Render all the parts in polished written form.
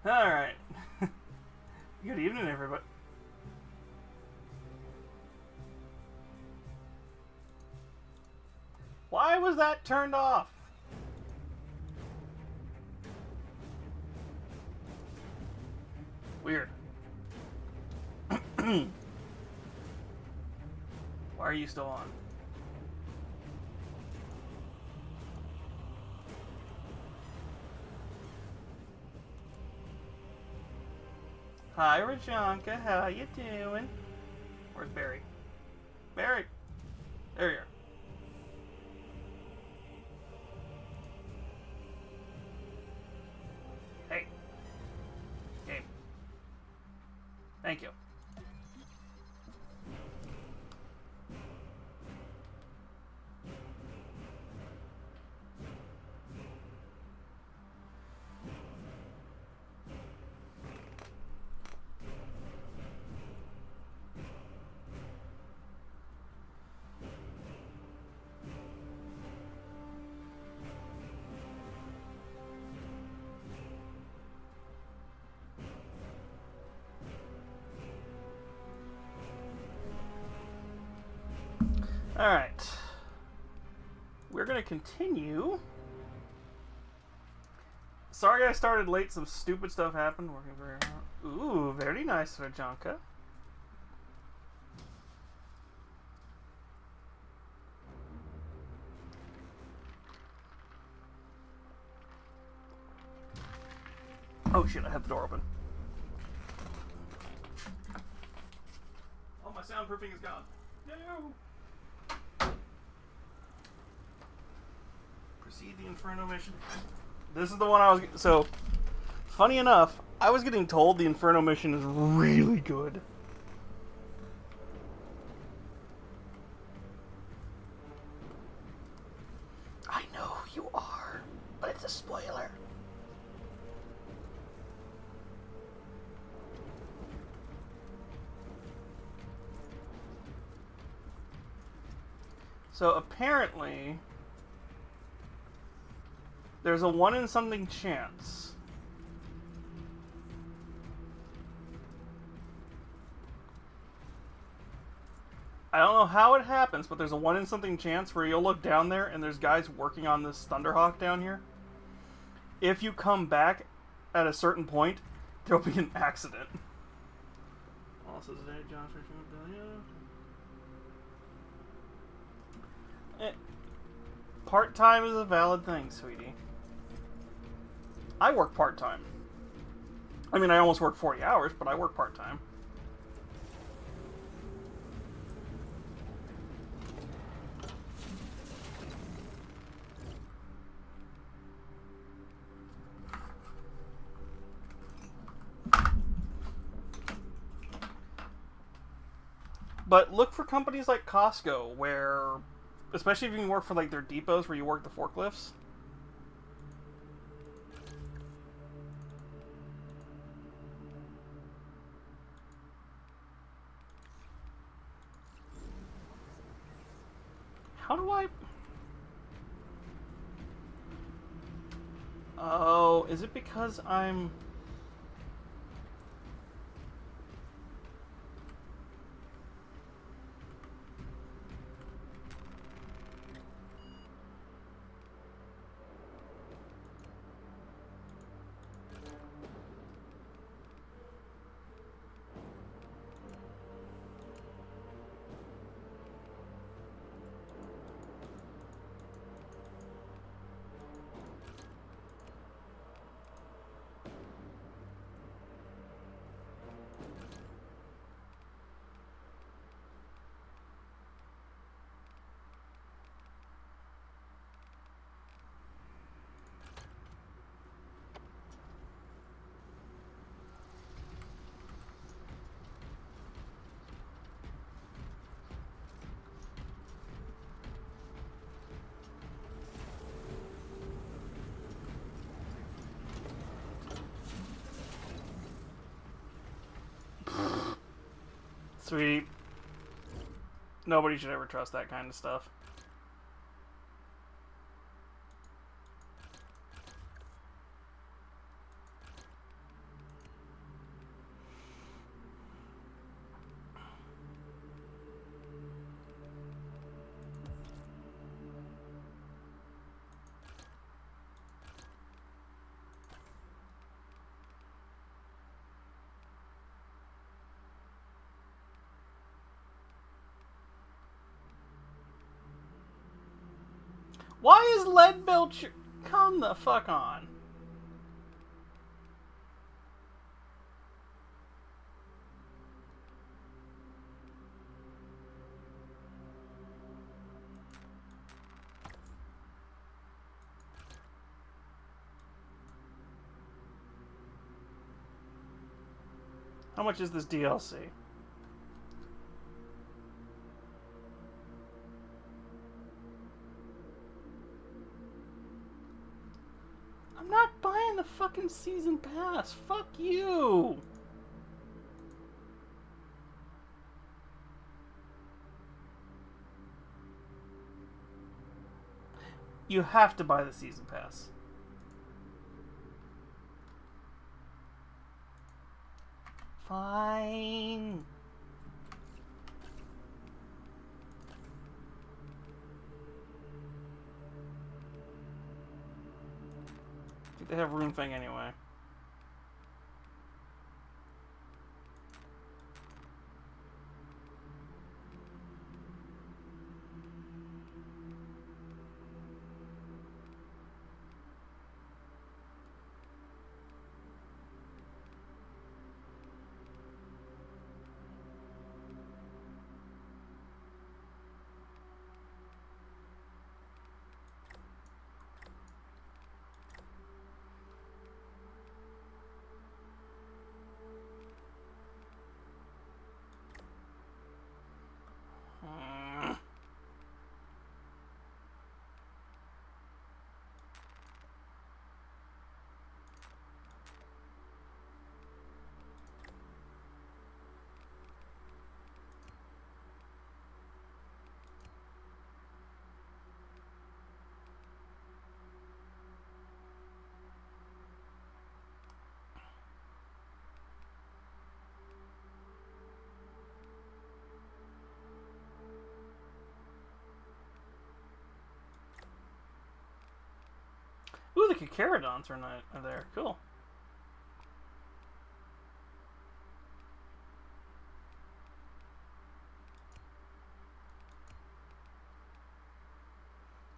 Alright. Good evening, everybody. Why was that turned off? Weird. Why are you still on? Hi, Rajanka. How you doing? Where's Barry? Barry! There you are. Hey. Game. Thank you. Alright. We're going to continue. Sorry I started late. Some stupid stuff happened. Working very hard. Ooh, very nice, Rajanka. Oh shit, I have the door open. Oh, my soundproofing is gone. No! Proceed the Inferno mission. This is the one I was... So, funny enough, I was getting told the Inferno mission is really good. I know you are, but it's a spoiler. So apparently, there's a 1 in something chance. I don't know how it happens, but there's a 1 in something chance where you'll look down there and there's guys working on this Thunderhawk down here. If you come back at a certain point, there'll be an accident. Also today, Josh, part-time is a valid thing, sweetie. I work part-time. I mean, I almost work 40 hours, but I work part-time. But look for companies like Costco, where, especially if you can work for like their depots where you work the forklifts. How do I... Oh, is it because I'm... Sweet. Nobody should ever trust that kind of stuff. Why is Leadbelcher... Come the fuck on. How much is this DLC? I'm not buying the fucking season pass. Fuck you. You have to buy the season pass. Fine. I think they have Runefang anyway. Ooh, the Kikarodons are there. Cool.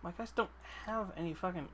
My guys don't have any fucking...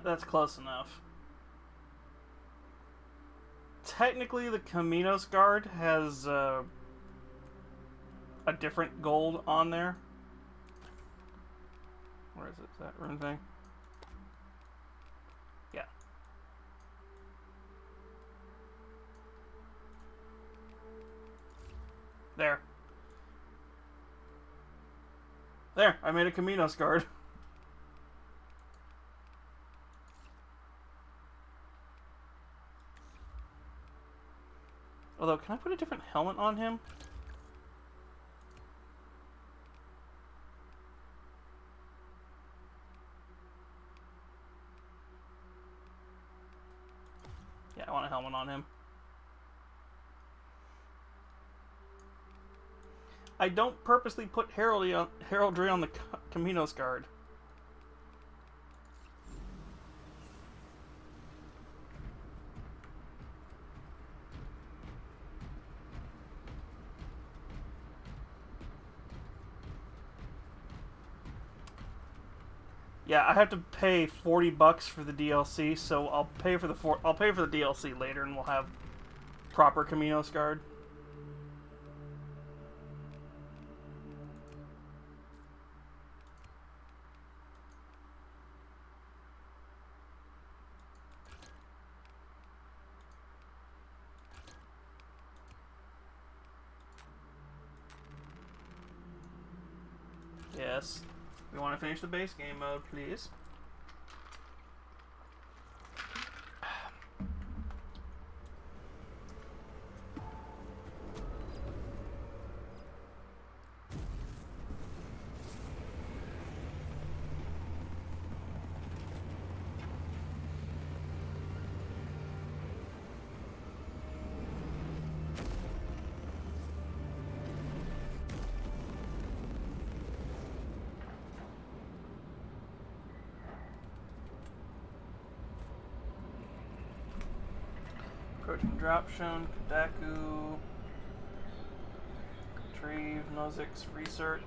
That's close enough. Technically, the Kaminos Guard has a different gold on there. Where is it? Is that Runefang? Yeah. There. There, I made a Kaminos Guard. Although, can I put a different helmet on him? Yeah, I want a helmet. helmet on him. I don't purposely put heraldry on the Camino's guard. Yeah, I have to pay $40 for the DLC, so I'll pay for the DLC later, and we'll have proper Camino's guard. Yes. We want to finish the base game mode, please. Approaching drop shown, Kadaku, retrieve, Nozix, research.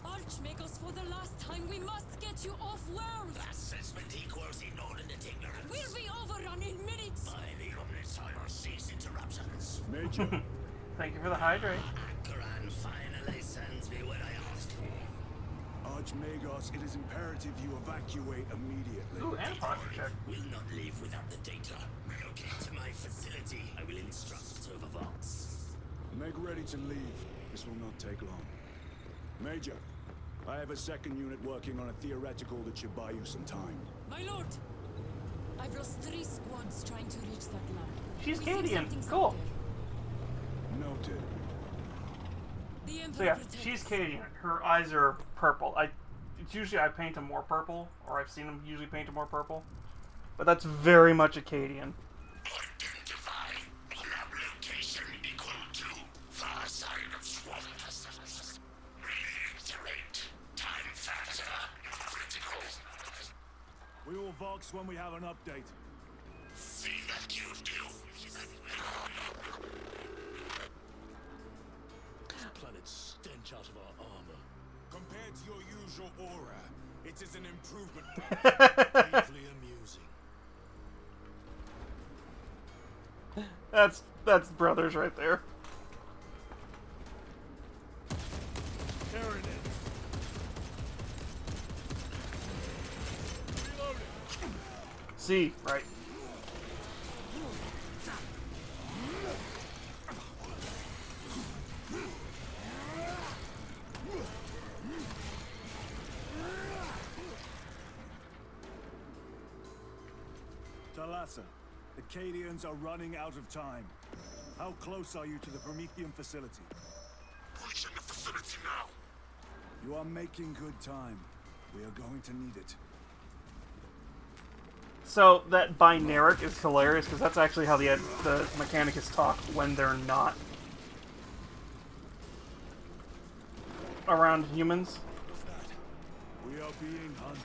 Archmagos, for the last time, we must get you off-world! Assessment equals inordinate ignorance. We'll be overrun in minutes! By the Omnissiah, cease interruptions. Major, Thank you for the hydrate. Akaran finally sends me what I asked for. Archmagos, it is imperative you evacuate immediately. Ooh, and posture check. Will not leave without the data. Relocate to my facility. I will instruct Servovox. Make ready to leave. This will not take long. Major, I have a second unit working on a theoretical that should buy you some time. My lord! I've lost 3 squads trying to reach that lab. She's We think Cadian. something's Cool. up there. Noted. The Emperor So yeah, protects. she's Cadian. Her eyes are purple. It's usually I paint them more purple, or I've seen them usually paint them more purple. But that's very much a Cadian. Identify. Lab location equal to far side of swamp. Reiterate. Time factor critical. We will Vox when we have an update. See that you do. This planet's stench out of our armor. Compared to your usual aura, it is an improvement. Deeply amusing. That's brothers right there. There it is. Reloading. See, right. Talassa, the Cadians are running out of time. How close are you to the Promethean facility? Reaching the facility now. You are making good time. We are going to need it. So that binaric is hilarious because that's actually how the Mechanicus talk when they're not around humans. We are being hunted.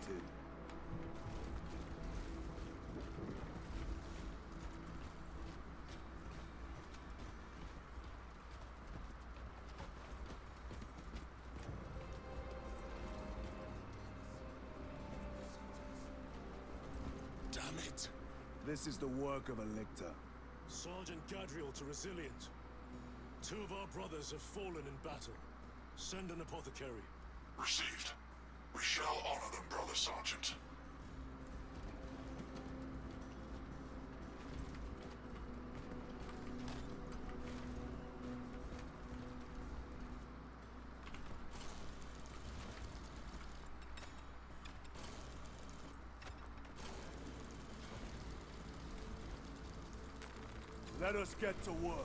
Damn it. This is the work of a lictor. Sergeant Gadriel to Resilient. 2 of our brothers have fallen in battle. Send an apothecary. Received. We shall honor them, Brother Sergeant. Let us get to work.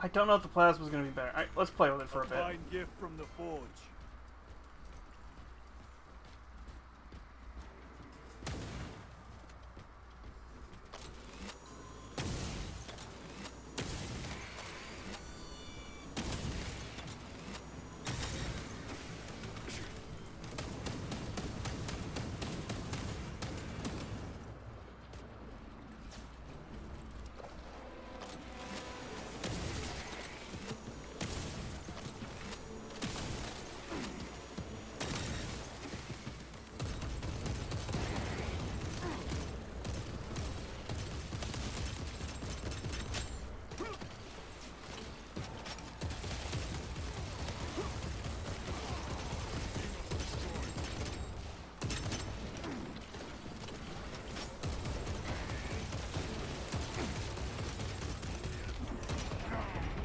I don't know if the plasma's going to be better. Alright, let's play with it for a bit. Fine gift from the forge.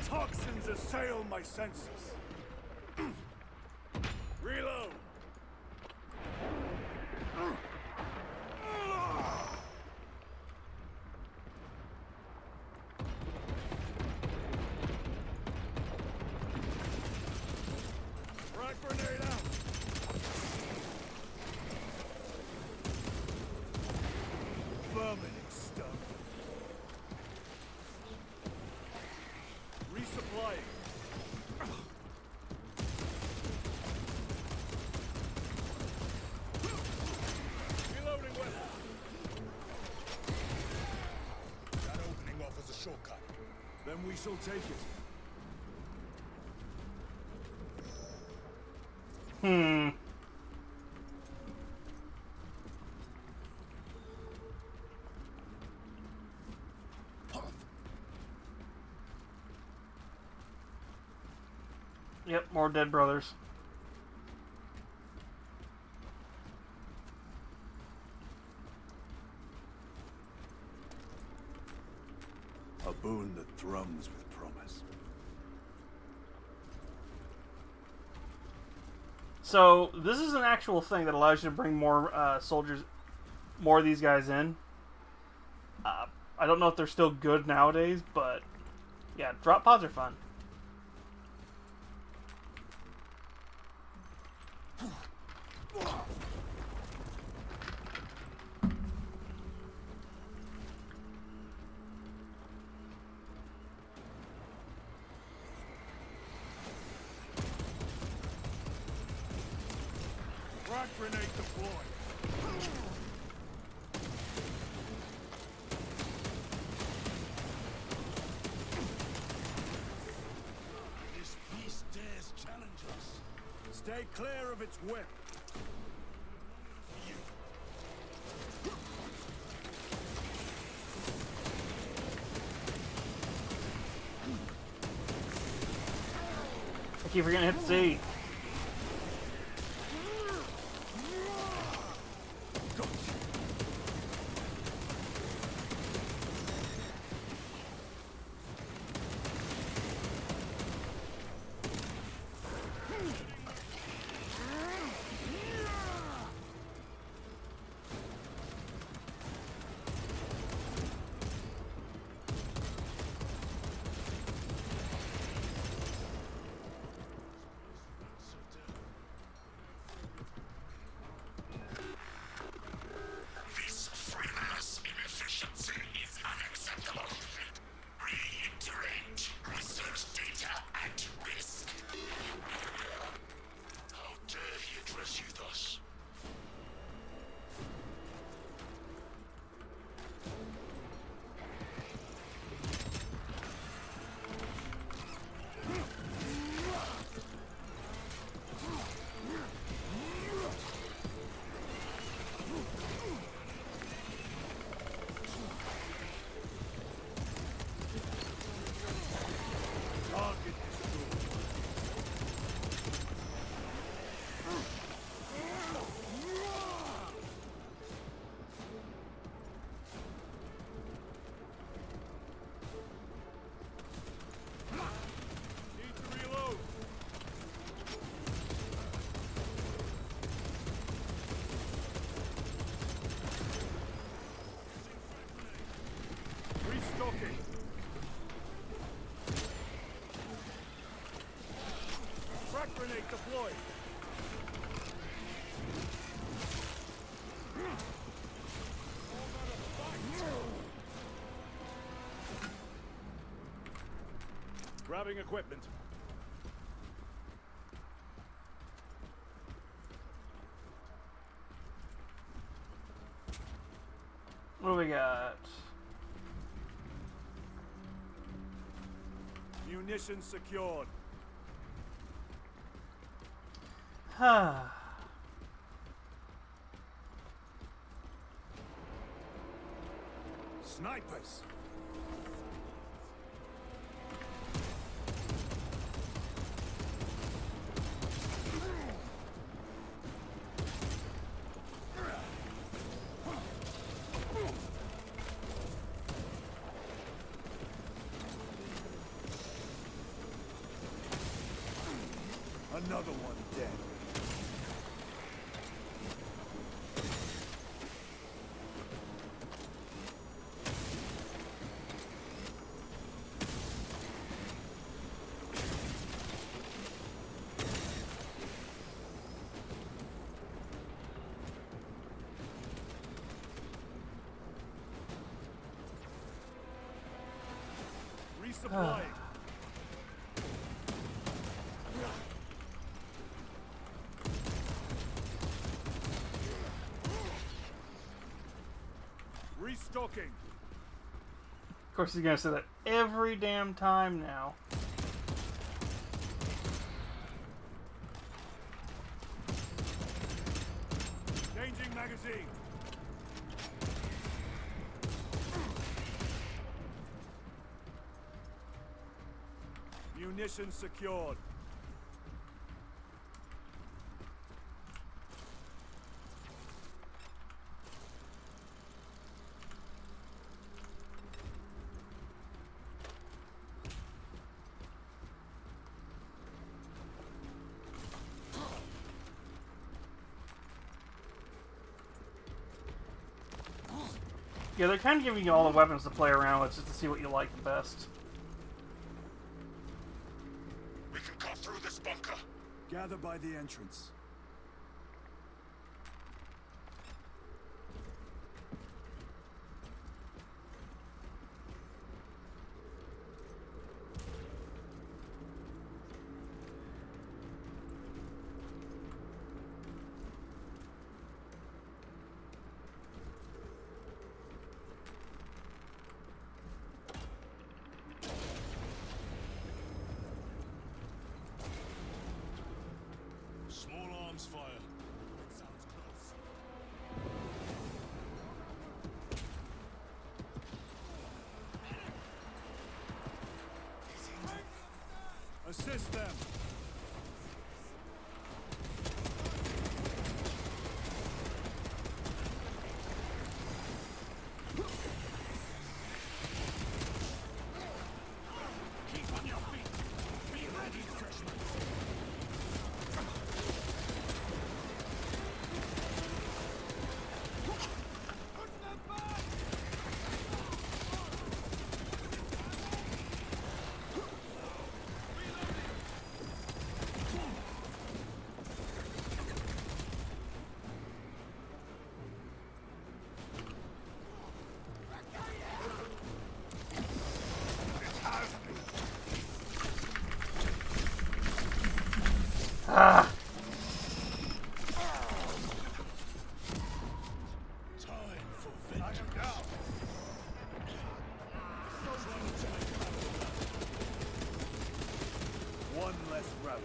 Toxins assail my senses. Reload. Frag grenade out. Vermining stuff. Resupplying. Reloading weapon. That opening offers a shortcut. Then we shall take it. Yep, more dead brothers. A boon that thrums with promise. So, this is an actual thing that allows you to bring more soldiers, more of these guys in. I don't know if they're still good nowadays, but yeah, drop pods are fun. Frag grenade deployed. This beast dares challenge us. Stay clear of its whip. I keep forgetting to hit C. Grenade deployed. Grabbing equipment. What do we got? Munitions secured. Snipers. Another one dead. Resupplying. Restocking. Of course, he's gonna say that every damn time now. Changing magazine. Munitions secured. Yeah, they're kind of giving you all the weapons to play around with just to see what you like the best. We can cut through this bunker. Gather by the entrance. Small arms fire. Sounds close. Assist them. Keep on your feet. Be ready, freshman. Ah! Time for vengeance. One less rally.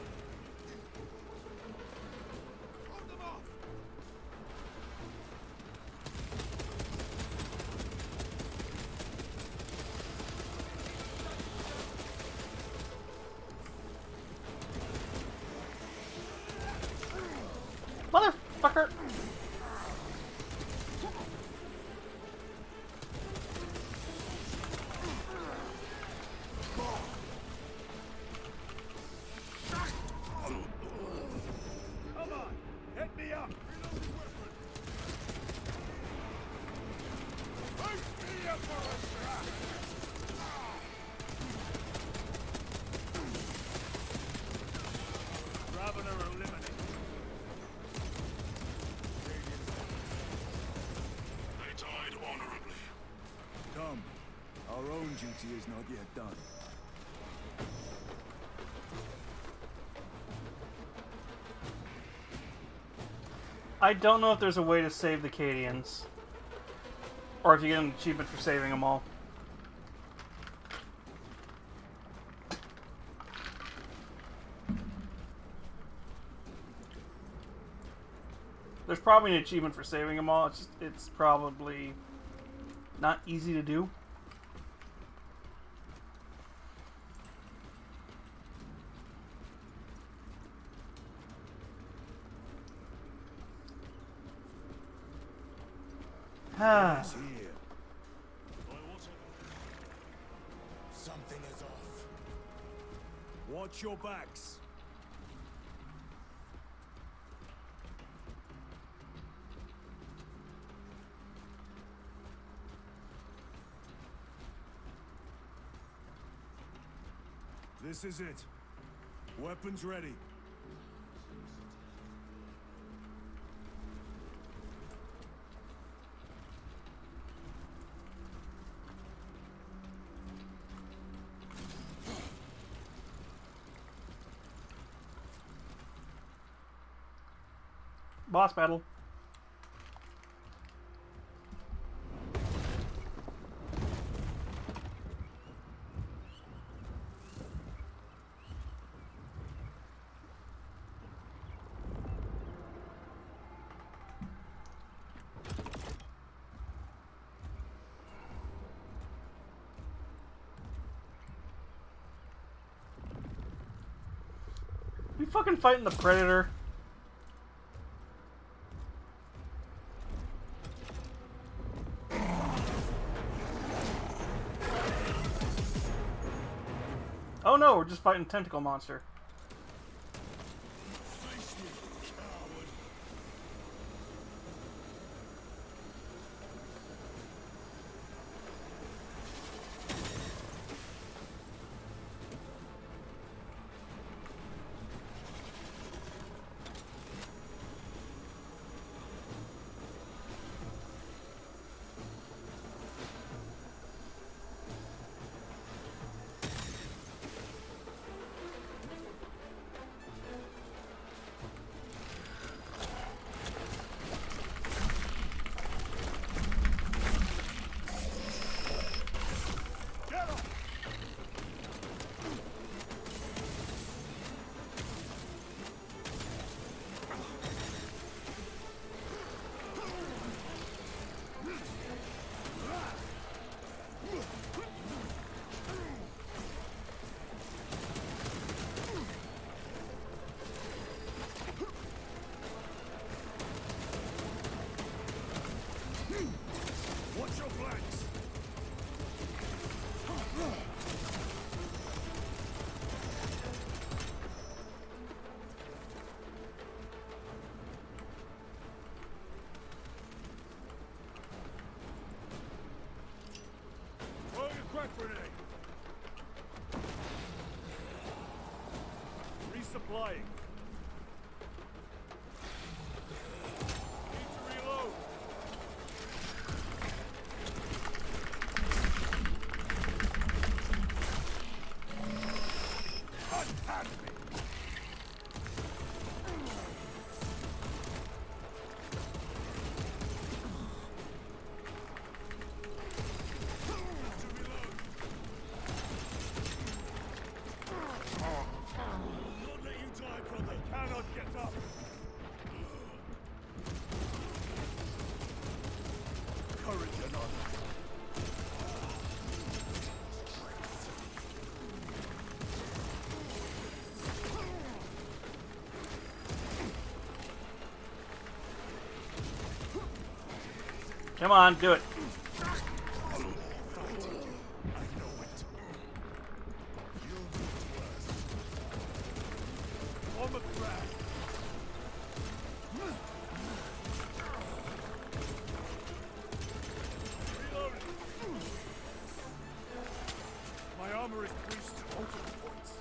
Motherfucker! Come on, hit me up. duty is not yet done. I don't know if there's a way to save the Cadians. Or if you get an achievement for saving them all. There's probably an achievement for saving them all. It's probably not easy to do. It's here. Something is off. Watch your backs. This is it. Weapons ready. Boss battle. We fucking fighting the Predator. Oh no, we're just fighting Tentacle Monster. Face me, coward. Watch your flanks. Throwing a crack grenade. Resupplying. Need to reload. Unhand me. Not let you die, brother. Cannot get up. Courage and honor. Come on, do it. I know it. You'll do it worse. On the ground. Reloading. My armor is breached at multiple points.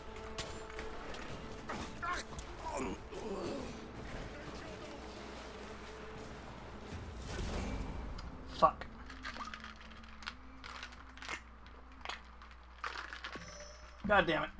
Fuck. God damn it.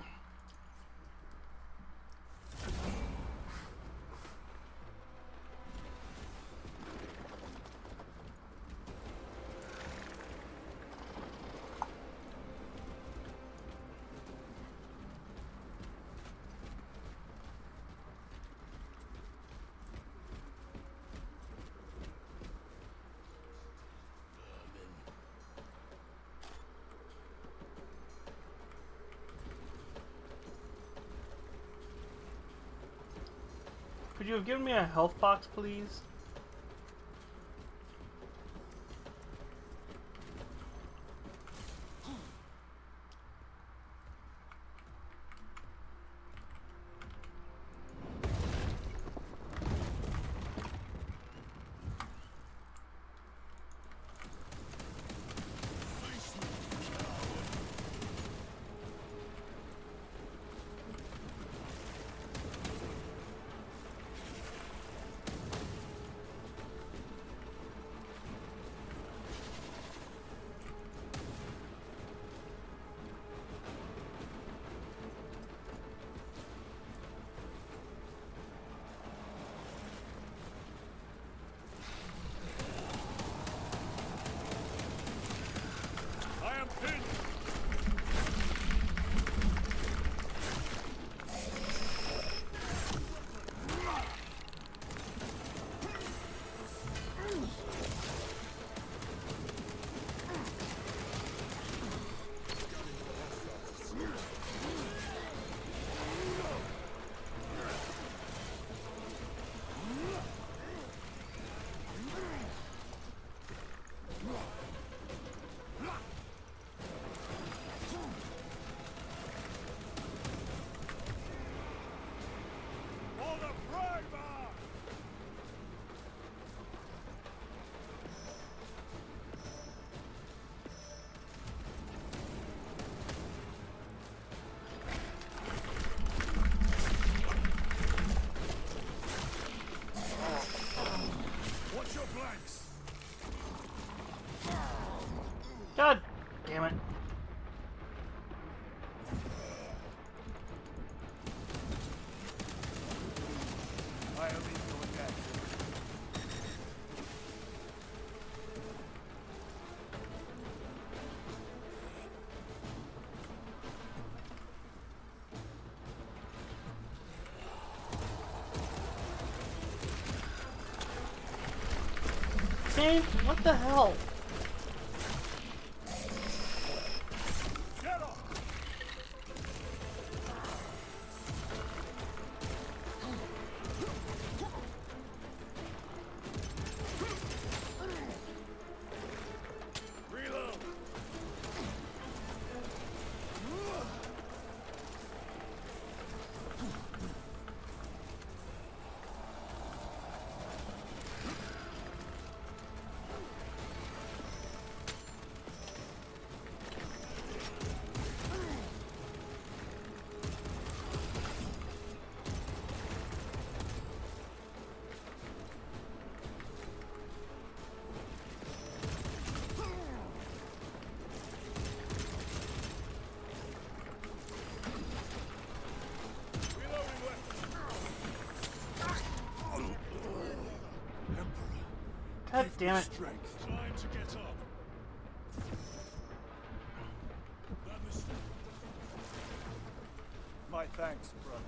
Could you have given me a health box, please? I am pinned. Hold up, right bar! Watch your flanks! God damn it. I am in your neck. Game, what the hell? Get off! Reload! Reloading weapon. God damn it. Strength. Time to get up. That mistake. My thanks, brother.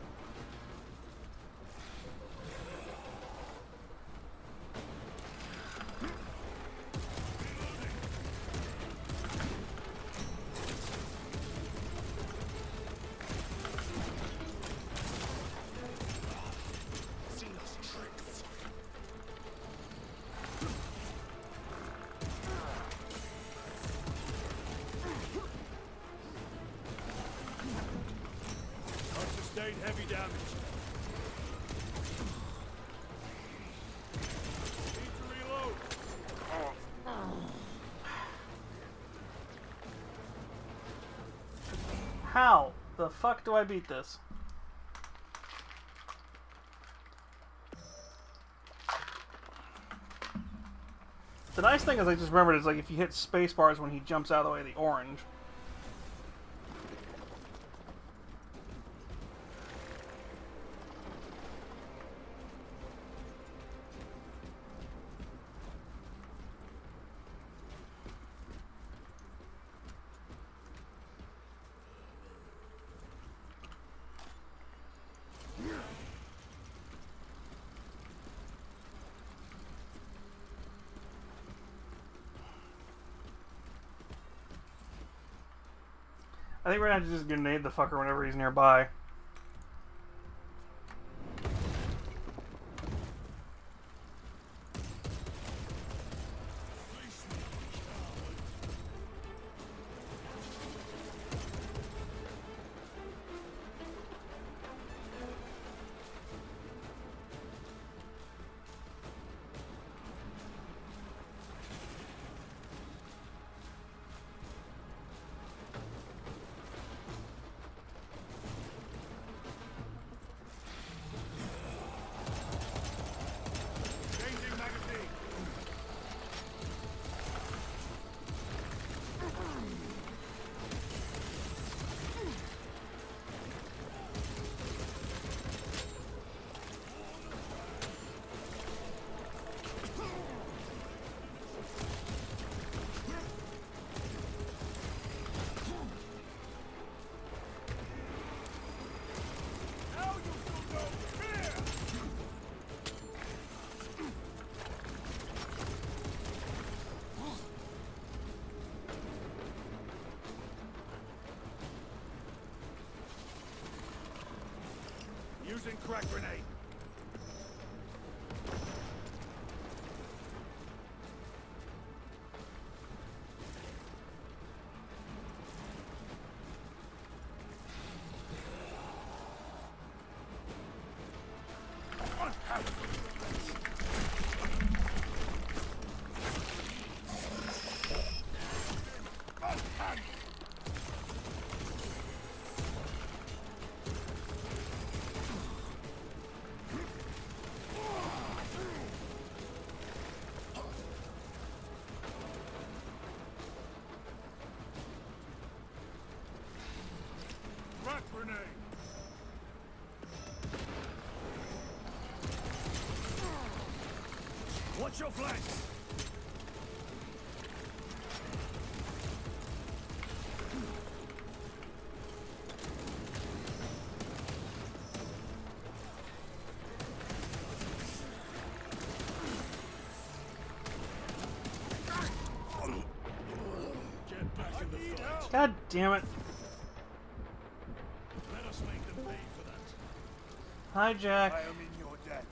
Xenos tricks. I've sustained heavy damage. Need to reload. How the fuck do I beat this? The nice thing is I just remembered is like if you hit space bars when he jumps out of the way of the orange. think we're gonna have to just grenade the fucker whenever he's nearby. Changing magazine. Now you will know fear. Using crack grenade. Crack grenade. Watch your flanks. Get back in the fight. God damn it. Let us make them pay for that. Hi, Jack. I am in your debt.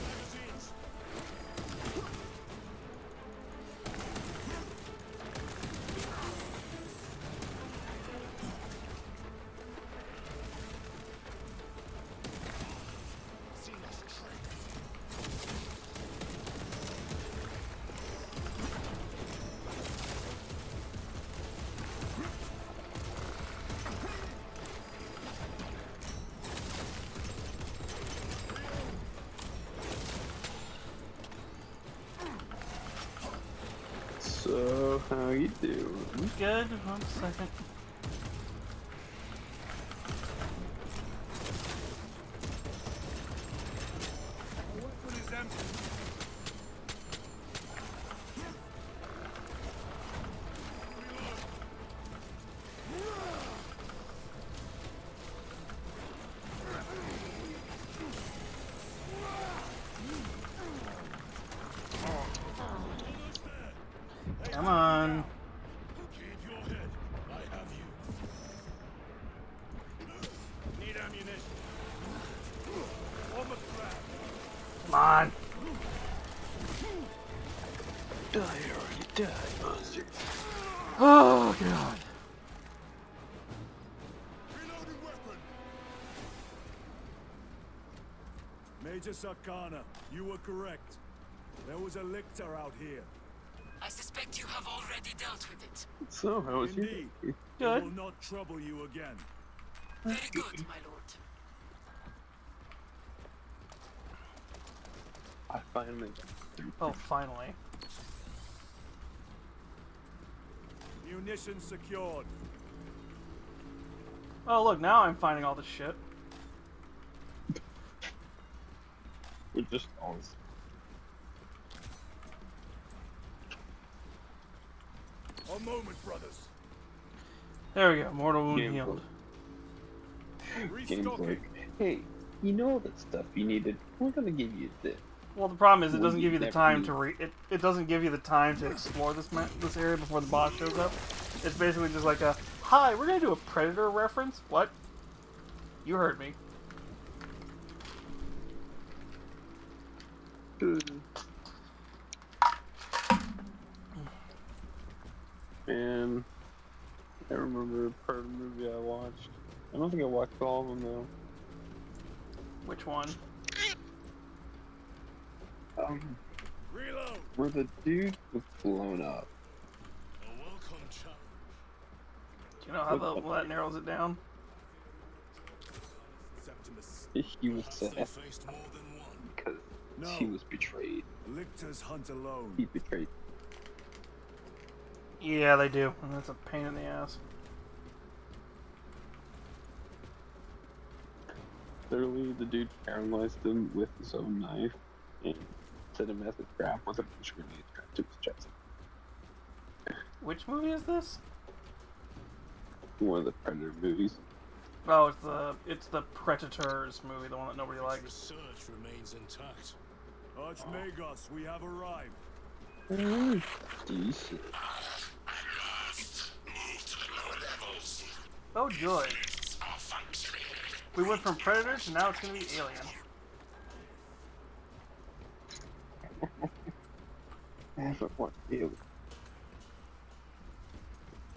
Magazines. So, how you doing? Good. 1 second. Weapon is empty. Come on. Keep your head. I have you. Need ammunition. On the ground. Come on. Die already, die, monster. Oh, God. Reloading weapon. Major Sakana, you were correct. There was a lictor out here. I suspect you have already dealt with it. So, how was your Indeed. day? It Good. will not trouble you again. Very good, my lord. I finally got through. Oh, finally. Munitions secured. Oh, look, now I'm finding all this shit. We're just on. A moment, brothers. There we go, mortal wound Game's healed. Game's Restocking. like, hey, you know all that stuff you needed. We're gonna give you this. Well, the problem is it Well, doesn't you give you the never time knew. to it doesn't give you the time to explore this area before the boss shows up. It's basically just like a, hi, we're gonna do a Predator reference. What? You heard me. And I remember part of the movie I watched. I don't think I watched all of them though. Which one? Reload. Where the dude was blown up. A welcome challenge. Do you know how that narrows it down? Septimus. He was Perhaps they sad faced more than one. because No. he was betrayed. Lictors hunt alone. He betrayed. Yeah, they do, and that's a pain in the ass. Literally, the dude paralyzed him with his own knife and set him as a trap with a bunch of grenades strapped to his chest. Which movie is this? One of the Predator movies. Oh, it's the Predators movie, the one that nobody Its likes. research remains intact. Archmagos, we have arrived. Decent. Move to the lower levels. Oh joy. Are functioning. We went from Predator to now it's gonna be Alien. I haven't watched it.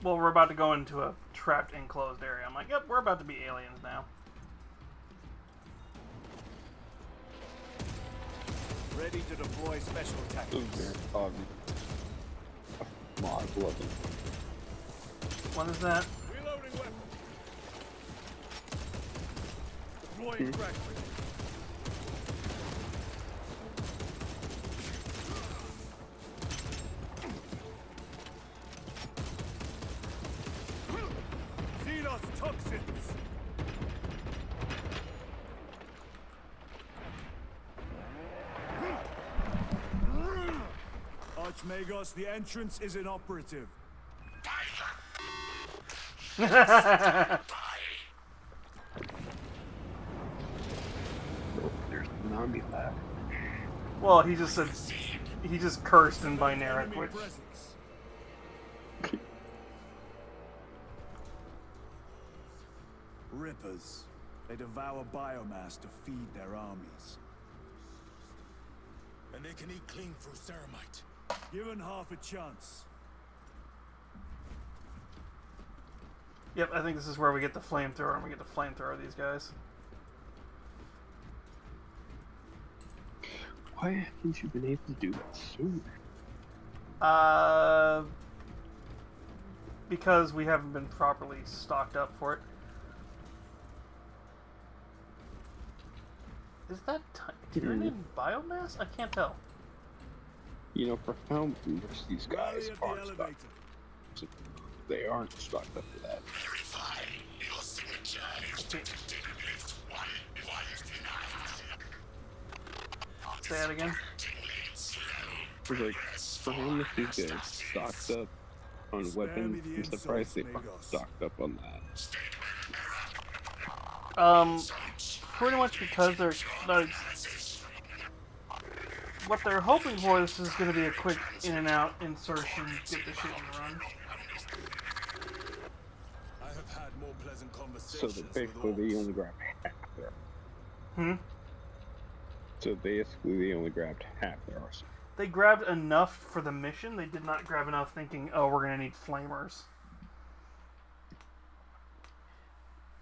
Well, we're about to go into a trapped, enclosed area. I'm like, yep, we're about to be aliens now. Ready to deploy special It was tactics. very obvious. Mod loving. What is that? Reloading weapon. Deploying fragment. Xenos toxins. Archmagos, the entrance is inoperative. Oh, there's Nami left. Well, he just said he just cursed in binaric, Enemy which presence. Rippers. They devour biomass to feed their armies. And they can eat clean through ceramite. Given half a chance. yep, I think this is where we get the flamethrower, and we get to flamethrower these guys. Why haven't you been able to do that sooner? Because we haven't been properly stocked up for it. Is that Tyranid biomass? I can't tell. You know, for how much these Rally guys at the are elevator. stocked, they aren't stocked up for that. Verify your signature is detected with 119. Say that again. It's like, for how much these guys stocked up on Spare me weapons, the I'm surprised they insults, aren't Magos. stocked up on that. Pretty much because they're like, what they're hoping for. This is going to be a quick in and out insertion, get the shit and run. I have had more pleasant So conversations that with basically they orcs. only grabbed half their. So basically they only grabbed half their arsenal. They grabbed enough for the mission. They did not grab enough thinking, oh, we're going to need flamers.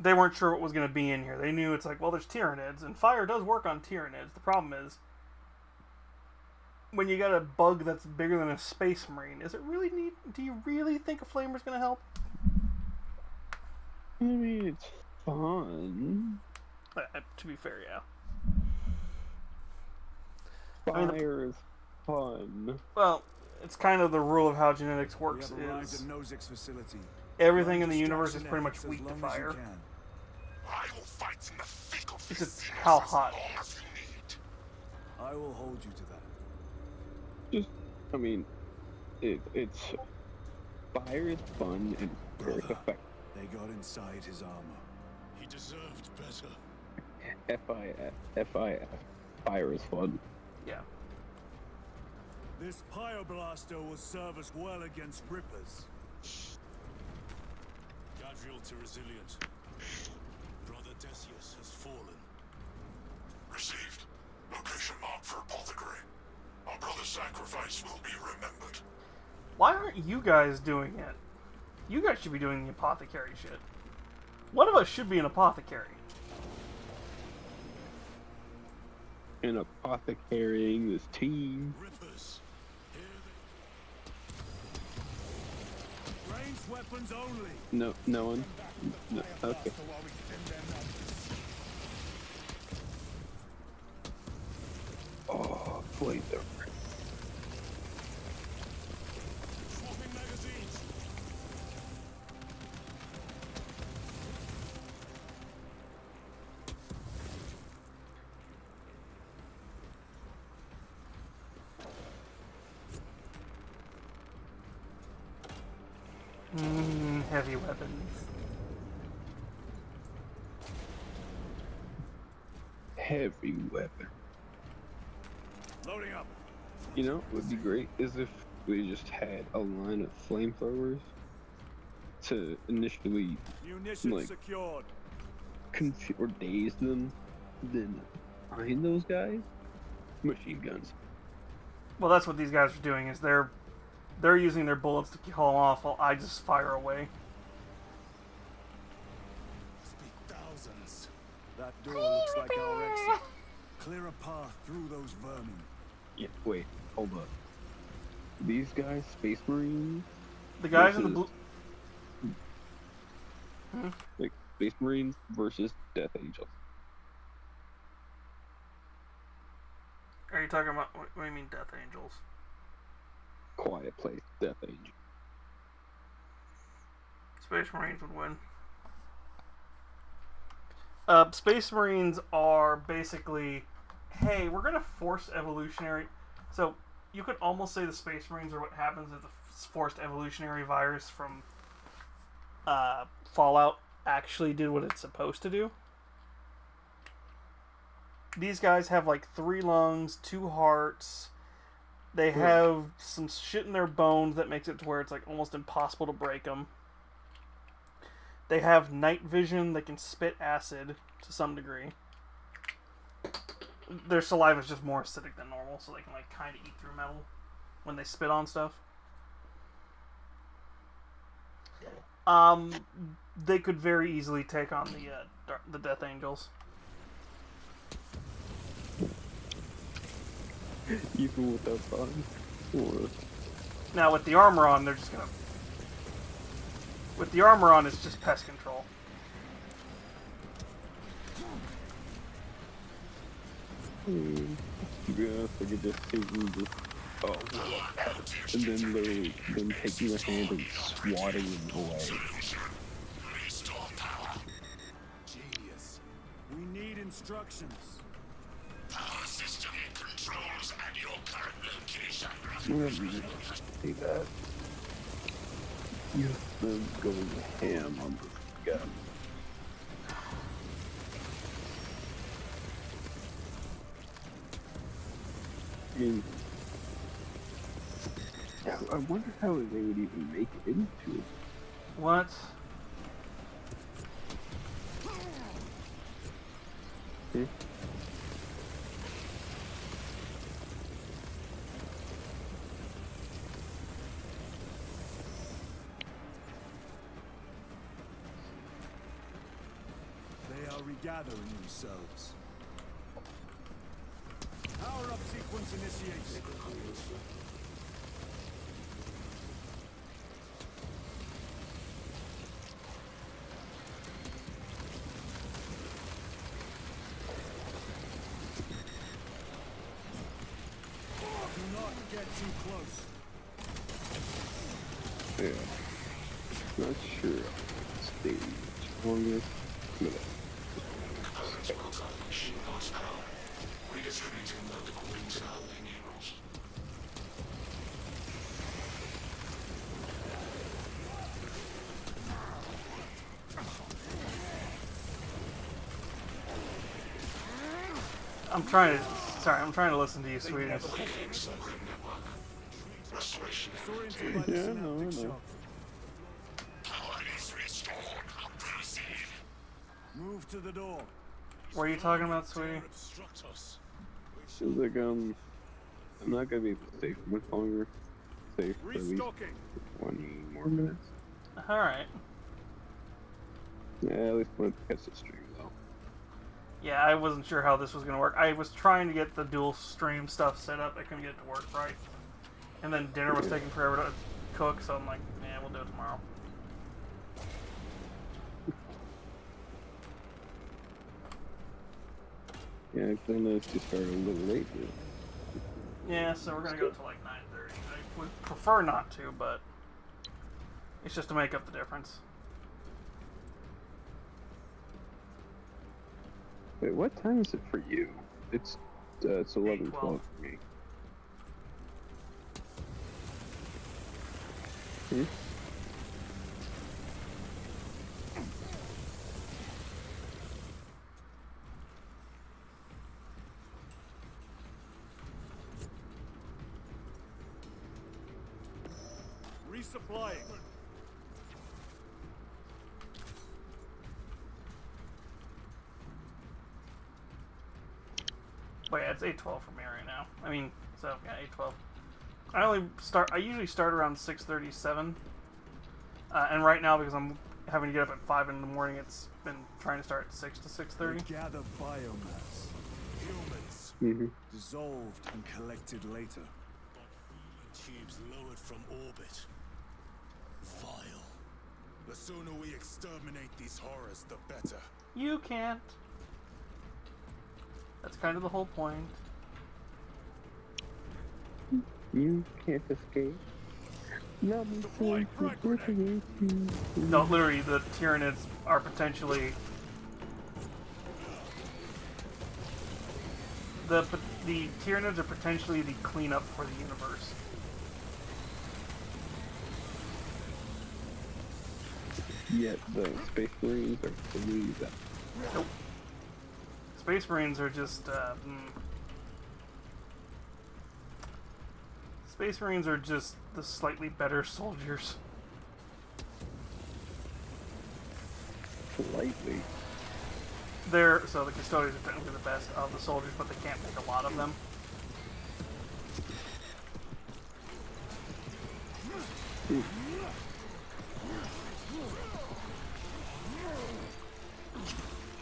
They weren't sure what was going to be in here. They knew it's like, well, there's Tyranids, and fire does work on Tyranids. The problem is, when you got a bug that's bigger than a space marine, is it really neat? Do you really think a flamer's gonna help? I mean, it's fun. To be fair, yeah. Fire is fun. Well, it's kind of the rule of how genetics We works. have arrived Is at Nozick's facility. everything Run in the universe is distraction pretty much efforts as weak to long as you fire. can. I will fight in the thick of It's this just sickness how as hot. long as you need. I will hold you to that. Just, I mean, it's fire is fun and very Brother, effective. they got inside his armor. He deserved better. FIF. Fire is fun. Yeah. This Pyoblaster will serve us well against Rippers. Gadriel to Resilient. Brother Decius has fallen. Received. Location marked for apothecary. Our brother's sacrifice will be remembered. Why aren't you guys doing it? You guys should be doing the apothecary shit. One of us should be an apothecary. And apothecarying this team. Rippers. Here Ranged weapons only. No one. No, okay. Oh, flamethrower. swapping magazines. Heavy weapons. Heavy weapon. Loading up. You know, what would be great is if we just had a line of flamethrowers to initially Munitions Like- secured. or daze them, then behind those guys, machine guns. Well, that's what these guys are doing. Is they're using their bullets to kill them off, while I just fire away. Speak thousands. That door looks like our exit. Clear a path through those vermin. Yeah, wait, hold up. These guys, Space Marines, The guys in the blue. like Space Marines versus Death Angels. Are you talking about? What do you mean, Death Angels? Quiet Place, Death Angel. Space Marines would win. Space Marines are basically, hey, we're gonna force evolutionary. So you could almost say the Space Marines are what happens if the forced evolutionary virus from Fallout actually did what it's supposed to do. These guys have like 3 lungs, 2 hearts. They have some shit in their bones that makes it to where it's like almost impossible to break them. They have night vision. They can spit acid to some degree. Their saliva is just more acidic than normal, so they can like kind of eat through metal when they spit on stuff. They could very easily take on the Death Angels. Even without fun. Or Now with the armor on, they're just gonna. With the armor on, it's just pest control. yeah, if they could just take and just and then literally them taking their hand and swatting them away. Restore power. Genius. We need instructions. Power system controls at your current location. See that? You have them going ham on this gun. I mean, I wonder how they would even make it into it. What? Hmm? They are regathering themselves. Power up sequence initiated. Do not get too close. Yeah. Not sure. Stage. Longest minute. Components built on machine loss power. Redistributing load according to linear rules. I'm trying to listen to you, sweetie. Subgrid network. Restoration. Disoriented by the Yeah, synaptic no. shock. Power is restored. Proceed. Move to the door. What are you talking about, sweetie? Obstruct us. So like I'm not gonna be safe much longer. Safe for at least Restocking. 20 more minutes. Alright. Yeah, at least wanted to catch the stream though. Yeah, I wasn't sure how this was going to work. I was trying to get the dual stream stuff set up. I couldn't get it to work right. And then dinner was taking forever to cook, so I'm like, yeah, we'll do it tomorrow. Yeah, 'cause I noticed you started a little late. Yeah, so we're going to go till like 9:30. I would prefer not to, but it's just to make up the difference. Wait, what time is it for you? It's 11:12 8:12. for me. Hmm? Resupplying. But yeah, it's 8:12 for me right now. I mean, so yeah, 8:12. I usually start around 6:37. And right now, because I'm having to get up at 5 in the morning, it's been trying to start at 6 to 6:30. Gather biomass. Humans. Mm-hmm. Dissolved and collected later. Tubes lowered from orbit. Vile. The sooner we exterminate these horrors, the better. You can't. That's kind of the whole point. You can't escape. Not me Deploy frag grenade. No, literally, the Tyranids are potentially the Tyranids are potentially the cleanup for the universe. Yet the Space Marines are fully that. Nope. Space Marines are just Space Marines are just the slightly better soldiers. Slightly. So the Custodians are technically the best of the soldiers, but they can't make a lot of them.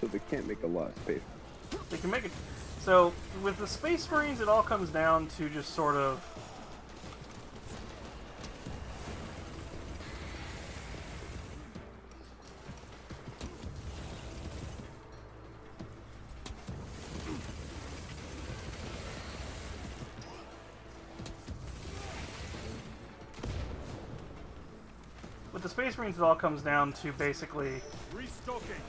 So they can't make a lot of space. They can make it. So with the Space Marines, it all comes down to just sort of with the Space Marines, it all comes down to basically Restocking.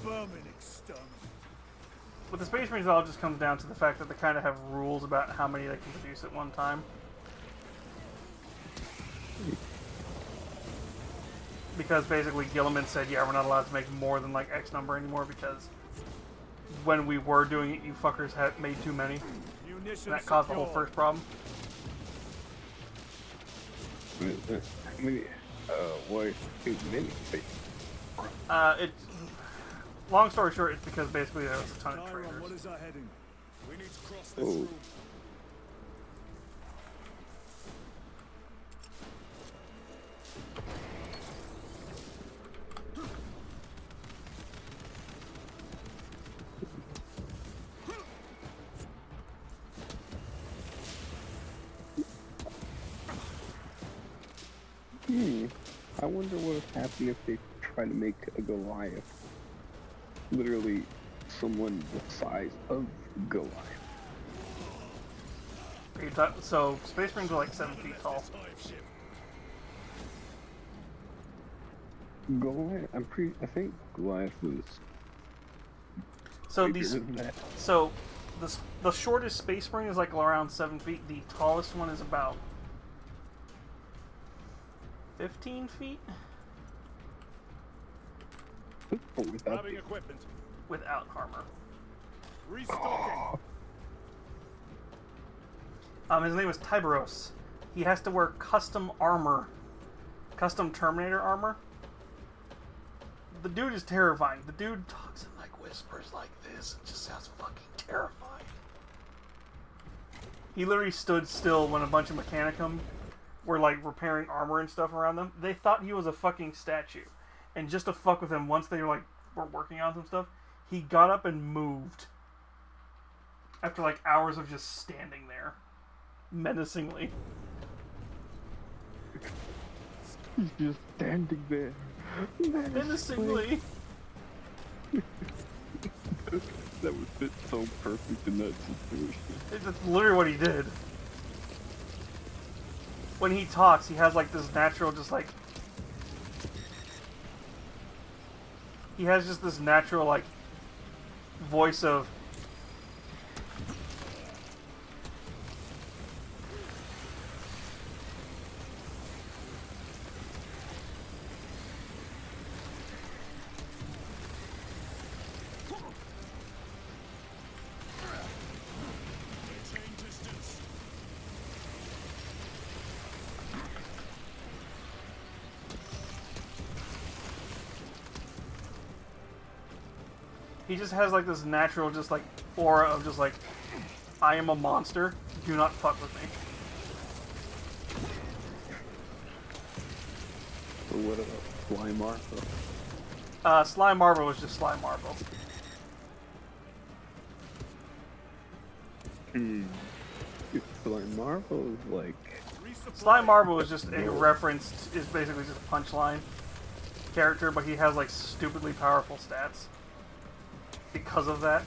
Vermin exterminate. with the Space Marines, it all just comes down to the fact that they kind of have rules about how many they can produce at one time. Because basically Gilliman said, yeah, we're not allowed to make more than like X number anymore because when we were doing it, you fuckers had made too many. Munitions And that caused the whole secured. first problem. How many? Why too many space? Long story short, it's because basically there was a ton of Chiron, what traitors. is our heading? We need to cross this Oh. room. I wonder what would happen if they try to make a Goliath. Literally, someone the size of Goliath. So Space Marines are like 7 feet tall. Goliath? I think Goliath was. So bigger these. than that. So the shortest Space Marine is like around 7 feet. The tallest one is about 15 feet Oh, without Grabbing equipment. without armor. Restocking. His name is Tyberos. He has to wear custom armor, custom Terminator armor. The dude is terrifying. The dude talks in like whispers like this. It just sounds fucking terrifying. He literally stood still when a bunch of Mechanicum were like repairing armor and stuff around them. They thought he was a fucking statue. And just to fuck with him, once they were working on some stuff, he got up and moved. After like hours of just standing there. Menacingly. He's just standing there. Menacingly. That would fit so perfect in that situation. That's literally what he did. When he talks, he has like this natural, just like... He has just this natural, like, voice of... He just has like this natural, just like aura of just like, I am a monster. Do not fuck with me. So what about Sly Marvel? Sly Marvel was just Sly Marvel. If Sly Marvel is like. Sly Marvel is just a reference. Is basically just a punchline character, but he has like stupidly powerful stats. Because of that.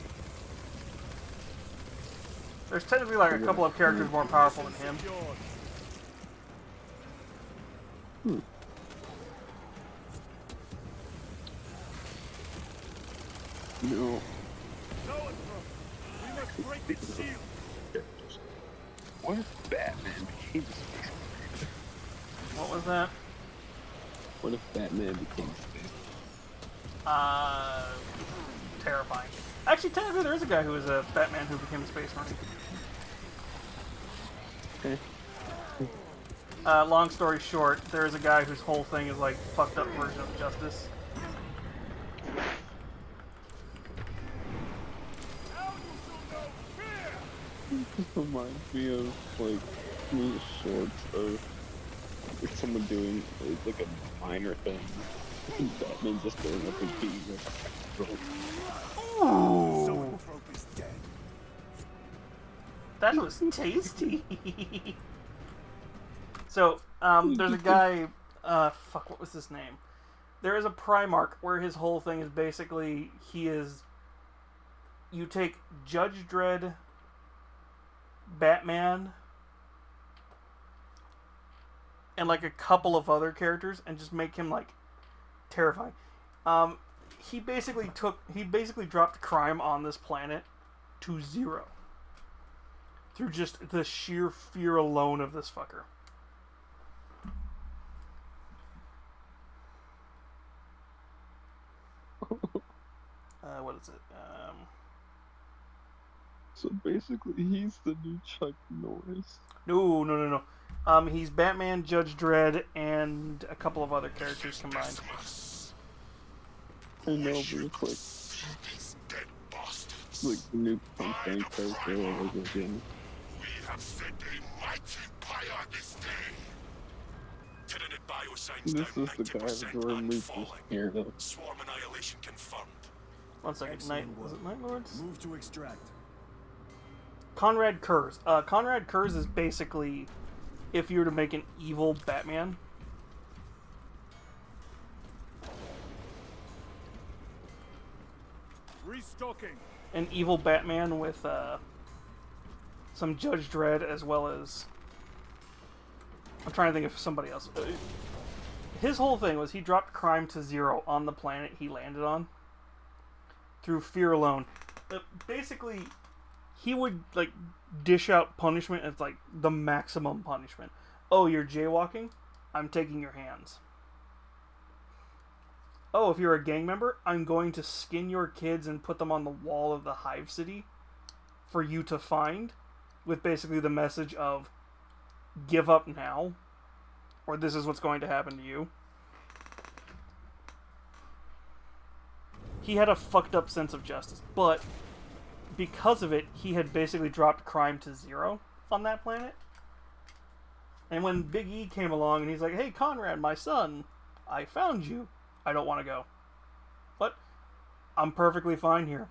There's technically like a couple of characters more powerful than him. No. We must break the shield. What if Batman became Space What was that? What if Batman became Space Terrifying. Actually, technically there is a guy who is a Batman who became a Space Marine. Long story short, there is a guy whose whole thing is like fucked up version of justice. This reminds me of like these shorts of someone doing like a minor thing. Batman just going up and beating her. Zoanthrope is dead. That was tasty. So, there's a guy, fuck, what was his name? There is a Primarch where his whole thing is basically, you take Judge Dredd, Batman, and like a couple of other characters and just make him like terrifying. He basically dropped crime on this planet to 0 through just the sheer fear alone of this fucker. What is it? So basically, he's the new Chuck Norris. No. He's Batman, Judge Dredd, and a couple of other characters combined. I know, but it's like the new Punk character all over again. We have set a mighty empire this day. Tenet bioscience This down is the guy 90% who removed unfalling. here, though. Swarm annihilation confirmed. One second. Excellent Was it work. Night Lords? Move to extract. Conrad Kurz. Conrad Kurz is basically, if you were to make an evil Batman, Restocking. an evil Batman with some Judge Dredd, as well as I'm trying to think of somebody else. His whole thing was he dropped crime to zero on the planet he landed on through fear alone. Basically, he would like dish out punishment as like the maximum punishment. Oh, you're jaywalking? I'm taking your hands. Oh, if you're a gang member, I'm going to skin your kids and put them on the wall of the Hive City for you to find, with basically the message of give up now, or this is what's going to happen to you. He had a fucked up sense of justice, but because of it, he had basically dropped crime to zero on that planet. And when Big E came along and he's like, hey, Conrad, my son, I found you. I don't want to go. But I'm perfectly fine here.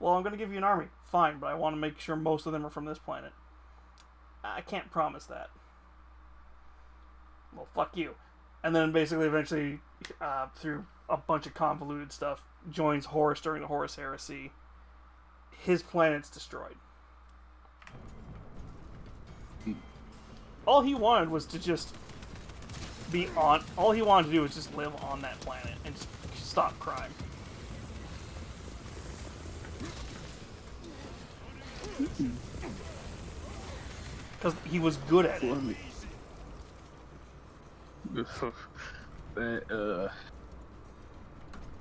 Well, I'm going to give you an army. Fine, but I want to make sure most of them are from this planet. I can't promise that. Well, fuck you. And then basically, eventually, through a bunch of convoluted stuff, joins Horus during the Horus Heresy. His planet's destroyed. All he wanted was to just be on. All he wanted to do was just live on that planet and just stop crime. Because he was good at it.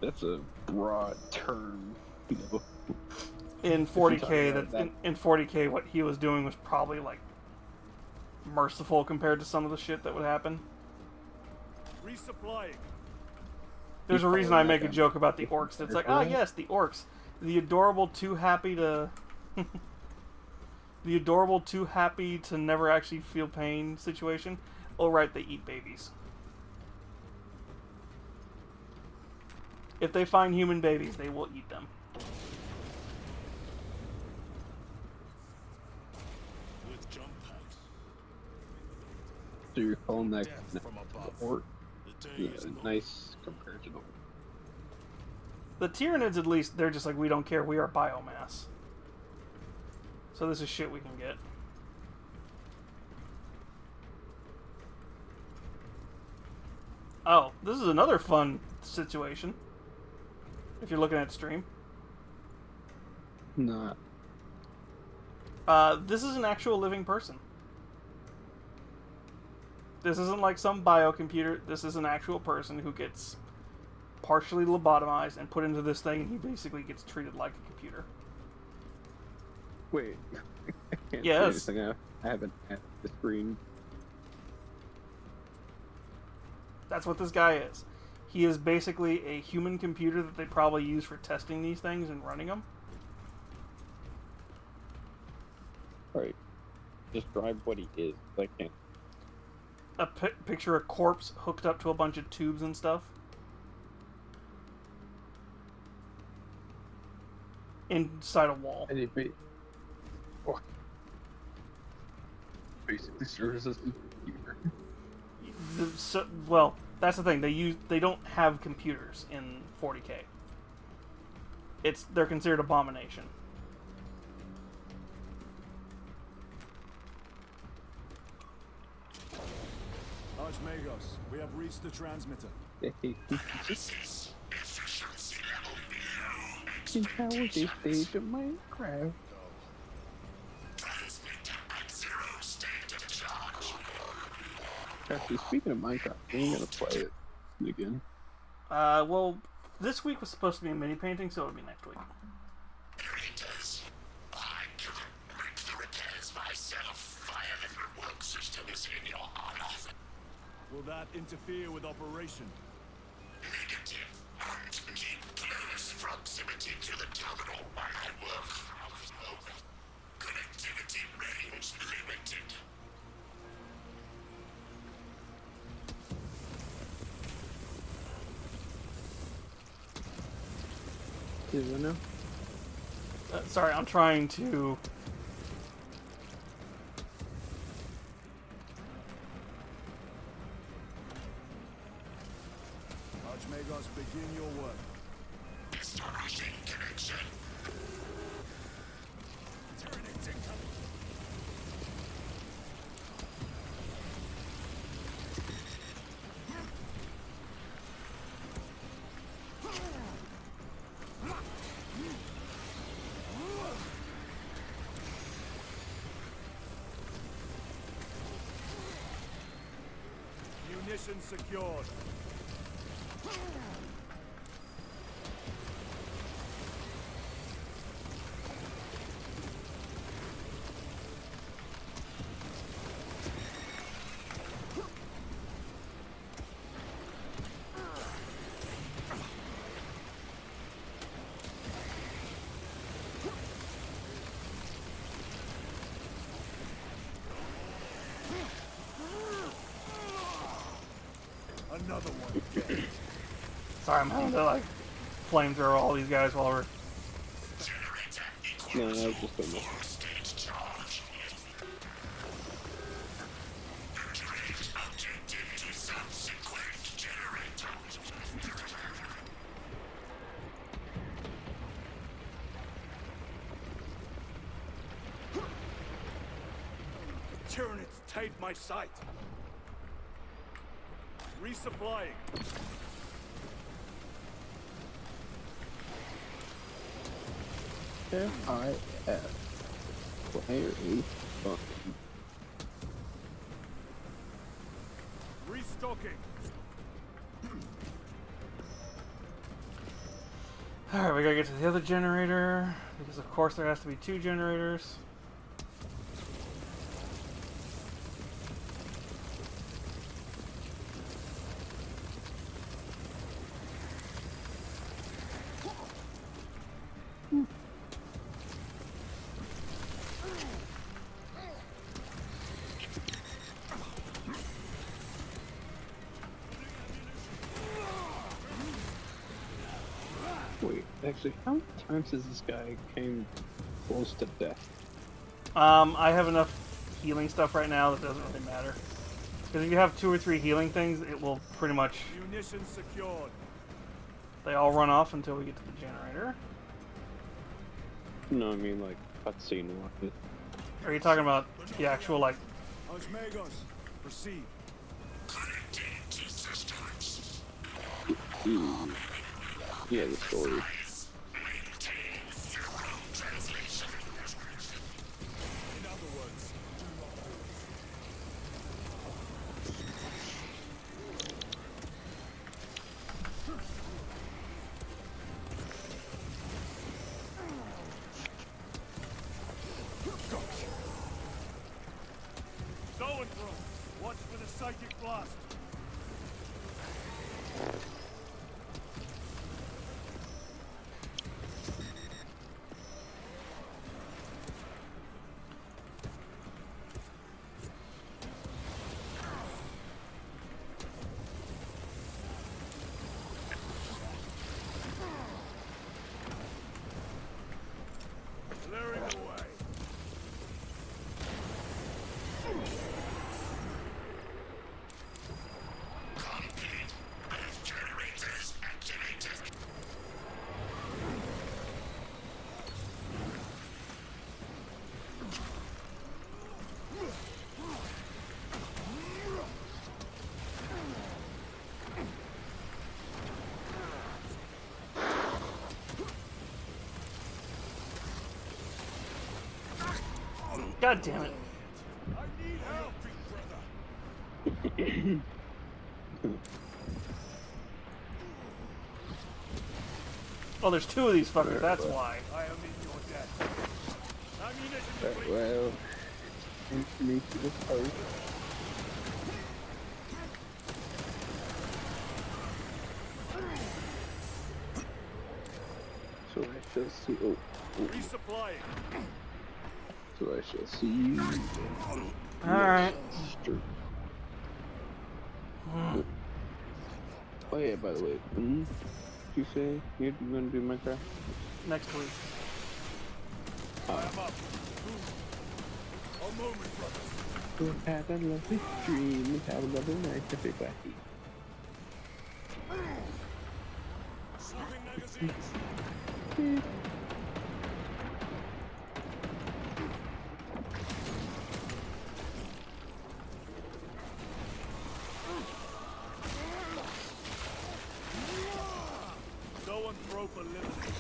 That's a broad term, you know. In 40K, in 40K, what he was doing was probably like merciful compared to some of the shit that would happen. Resupplying. There's a reason I make a joke about the orcs. It's like, yes, the orcs, the adorable, too happy to, the adorable, too happy to never actually feel pain situation. Oh right, they eat babies. If they find human babies, they will eat them. With jump packs. So you're calling that Death from above. orc? The day Yeah, is not nice compared to the The Tyranids, at least, they're just like, we don't care, we are biomass. So this is shit we can get. Oh, this is another fun situation. If you're looking at stream. not. This is an actual living person. This isn't like some biocomputer. This is an actual person who gets partially lobotomized and put into this thing, and he basically gets treated like a computer. Wait. I can't Yes. see anything. I haven't had the screen. That's what this guy is. He is basically a human computer that they probably use for testing these things and running them. Right. Describe what he is. I can't. Picture a corpse hooked up to a bunch of tubes and stuff. Inside a wall. And it basically serves as a computer. Well, that's the thing. They don't have computers in 40K. They're considered abomination. Archmagos, we have reached the transmitter. Nemesis, efficiency level below. How was this stage of Minecraft? Transmitter at 0 state of charge. Actually, speaking of Minecraft, we ain't gonna play it again. Well, this week was supposed to be a mini painting, so it'll be next week. Operators, I couldn't make the repairs myself via the work systems in your honor. Will that interfere with operation? Negative. And keep close proximity to the terminal while I work. Connectivity range limited. Is it now? Sorry, I'm trying to... Archmagos, begin your work. Establishing connection. Ammunition secured. Another one dead. Sorry, I'm having to like flamethrower all these guys while we're. Generator No, equals I was just gonna. full state charge. Direct objective to subsequent generator. Tyranids take my sight. Resupplying. F-I-F. Very fun. Restocking. Alright, we gotta get to the other generator, because of course there has to be 2 generators. Wait, actually, how many times has this guy came close to death? I have enough healing stuff right now that doesn't really matter. Because if you have 2 or 3 healing things, it will pretty much... Munitions secured. They all run off until we get to the generator. No, I mean like cutscene wise. Are you talking about the actual, like... Osmagos, proceed. Connecting to systems. Yeah, the story. Maintain zero translation. In other words, do not move. Zoanthrope, watch for the psychic blast. Clearing away. Complete. Both generators activated. God damn it. I need help, big brother. Oh, there's 2 of these fuckers, that's why. I am in your debt. Ammunition Right, depleted. well, me to the post. So I shall see. Oh, Resupplying. so I shall see you. Alright. Sister. Oh yeah, by the way, did you say you're gonna do Minecraft? Next week. I am up. A moment, brothers. We'll have a lovely dream and have a lovely night, everybody. Swapping magazines. Zoanthrope eliminated.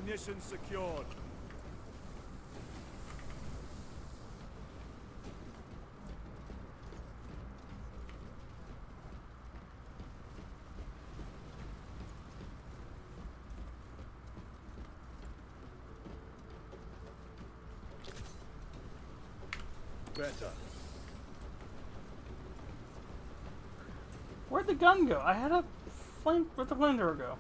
Ammunition secured. Better. Where'd the gun go? I had a flame. Where'd the flamethrower go?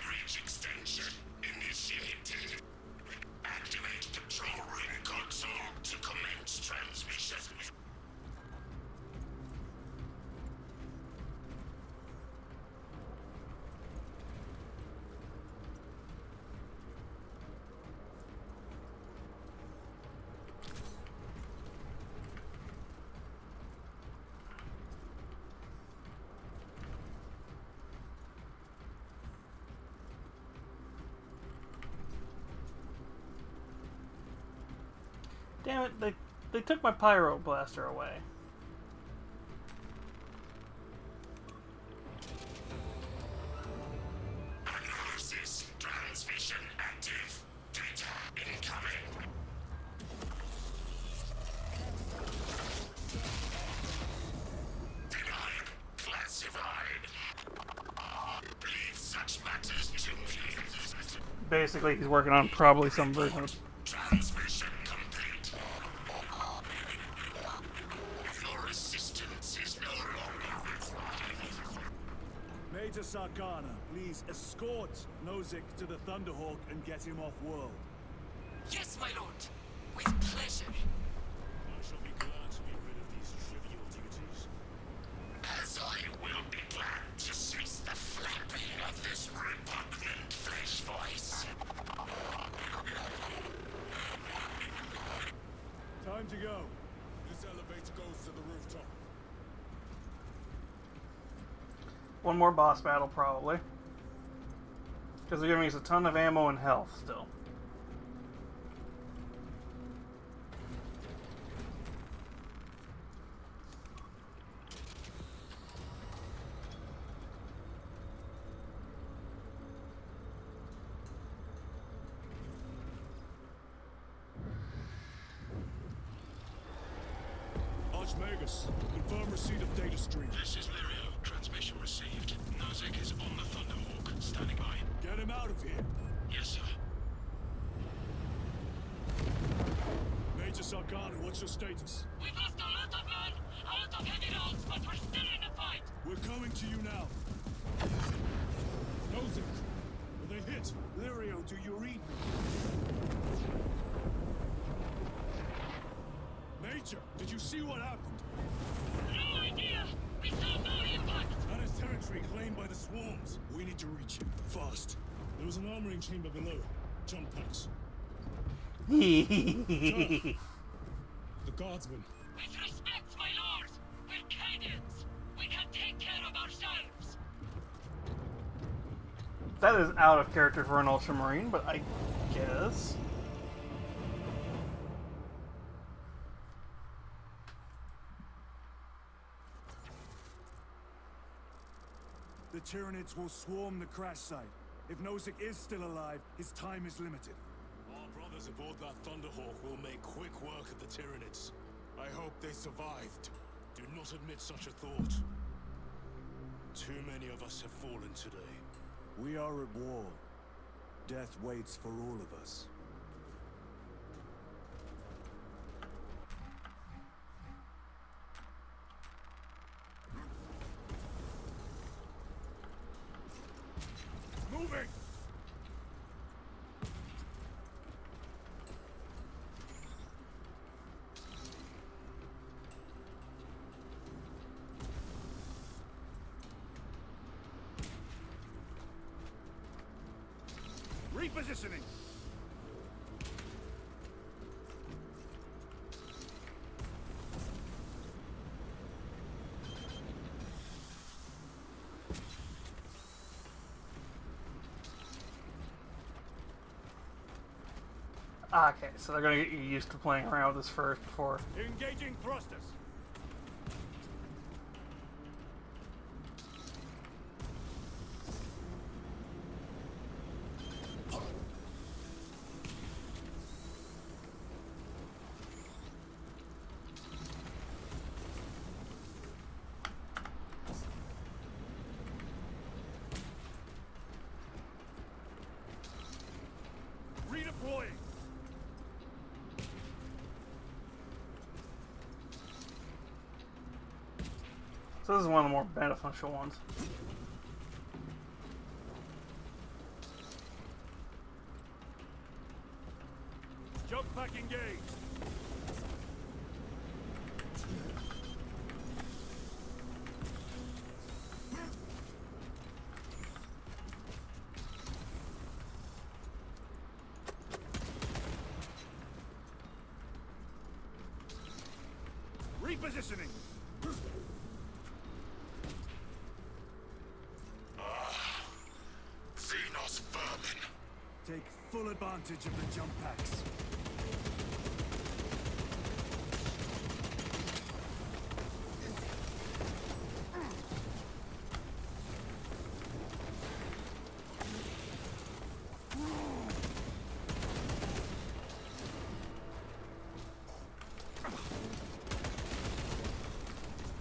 Breach extension initiated. Activate control room console to commence transmission. Damn it! They took my pyro blaster away. Analysis transmission active. Data incoming. Denied. Classified. Leave such matters to me. Basically, he's working on probably some version of. Transmission complete. Your assistance is no longer required. Major Sarkana, please escort Nozick to the Thunderhawk and get him off world. Yes, my lord. With pleasure. I shall be glad to be rid of these trivial duties. As I will be glad to cease the flapping of this repugnant flesh voice. Time to go. This elevator goes to the rooftop. One more boss battle, probably. Because they're giving us a ton of ammo and health still. Archmagus, confirm receipt of data stream. This is Lirio. Transmission received. Nozick is on the Thunderhawk. Standing by. Get him out of here. Yes, sir. Major Sarkana, what's your status? We've lost a lot of men, a lot of heavy rounds, but we're still in the fight. We're coming to you now. Nozick, are they hit? Lirio, do you read me? Major, did you see what happened? No idea. We saw no impact. That is territory claimed by the swarms. We need to reach him, fast. There was an armoring chamber below. Jump packs. That The guardsmen. With respect, my lord, we're Cadians. We can take care of ourselves. is out of character for an Ultramarine, but I guess. The Tyranids will swarm the crash site. If Nozick is still alive, his time is limited. Our brothers aboard that Thunderhawk will make quick work of the Tyranids. I hope they survived. Do not admit such a thought. Too many of us have fallen today. We are at war. Death waits for all of us. Moving! Repositioning. Okay, so they're gonna get you used to playing around with this first before. Engaging thrusters. Redeploying. So this is one of the more beneficial ones. Jump pack engaged. Repositioning. Xenos vermin. Take full advantage of the jump packs.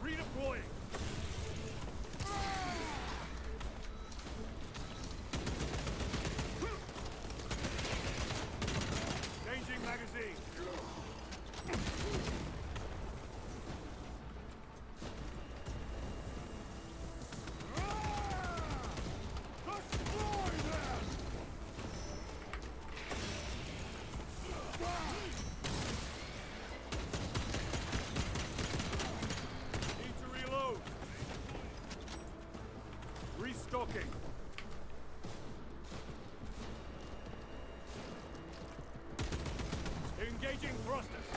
Redeploying. Changing magazine. Destroy them! Need to reload. Restocking. Engaging thrusters.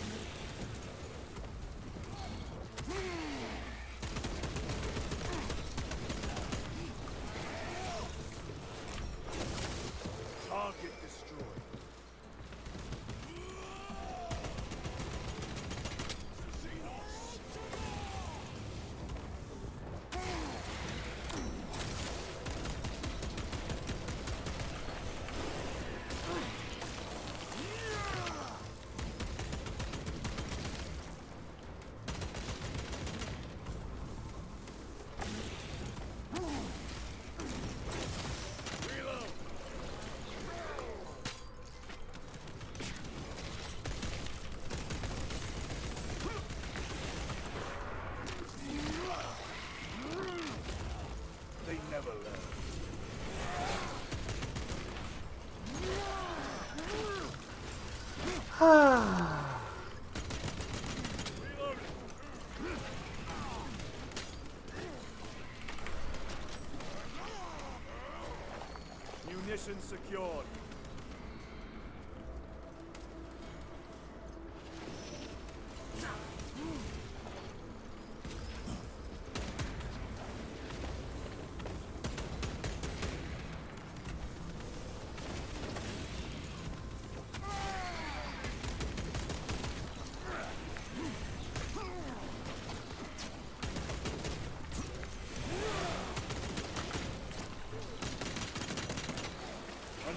Target destroyed. Reload. They never learn. Reloading. Munitions secured.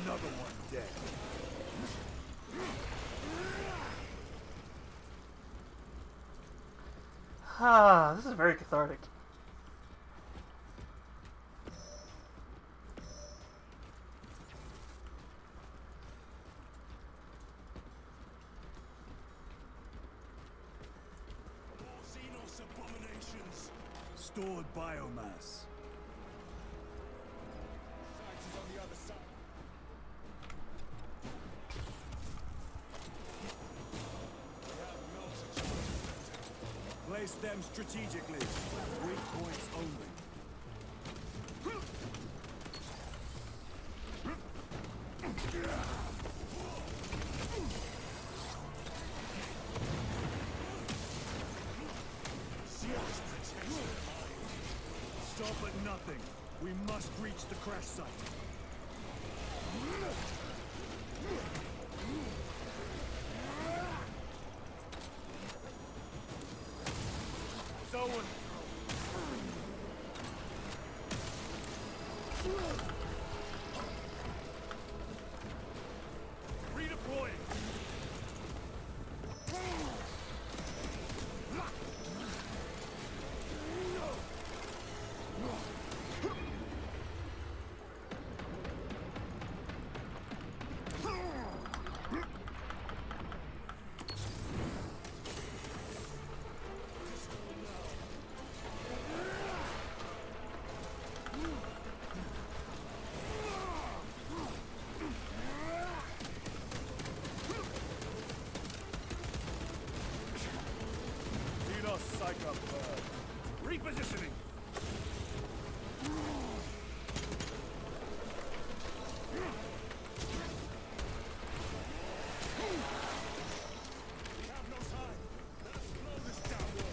Another one dead. This is very cathartic. More Xenos abominations. Stored biomass. Science is on the other side. Place them strategically. Weak points only. nothing. We must reach the crash site. Someone. Redeploying. Psych up. Repositioning. We have no time. Let us blow this down wall.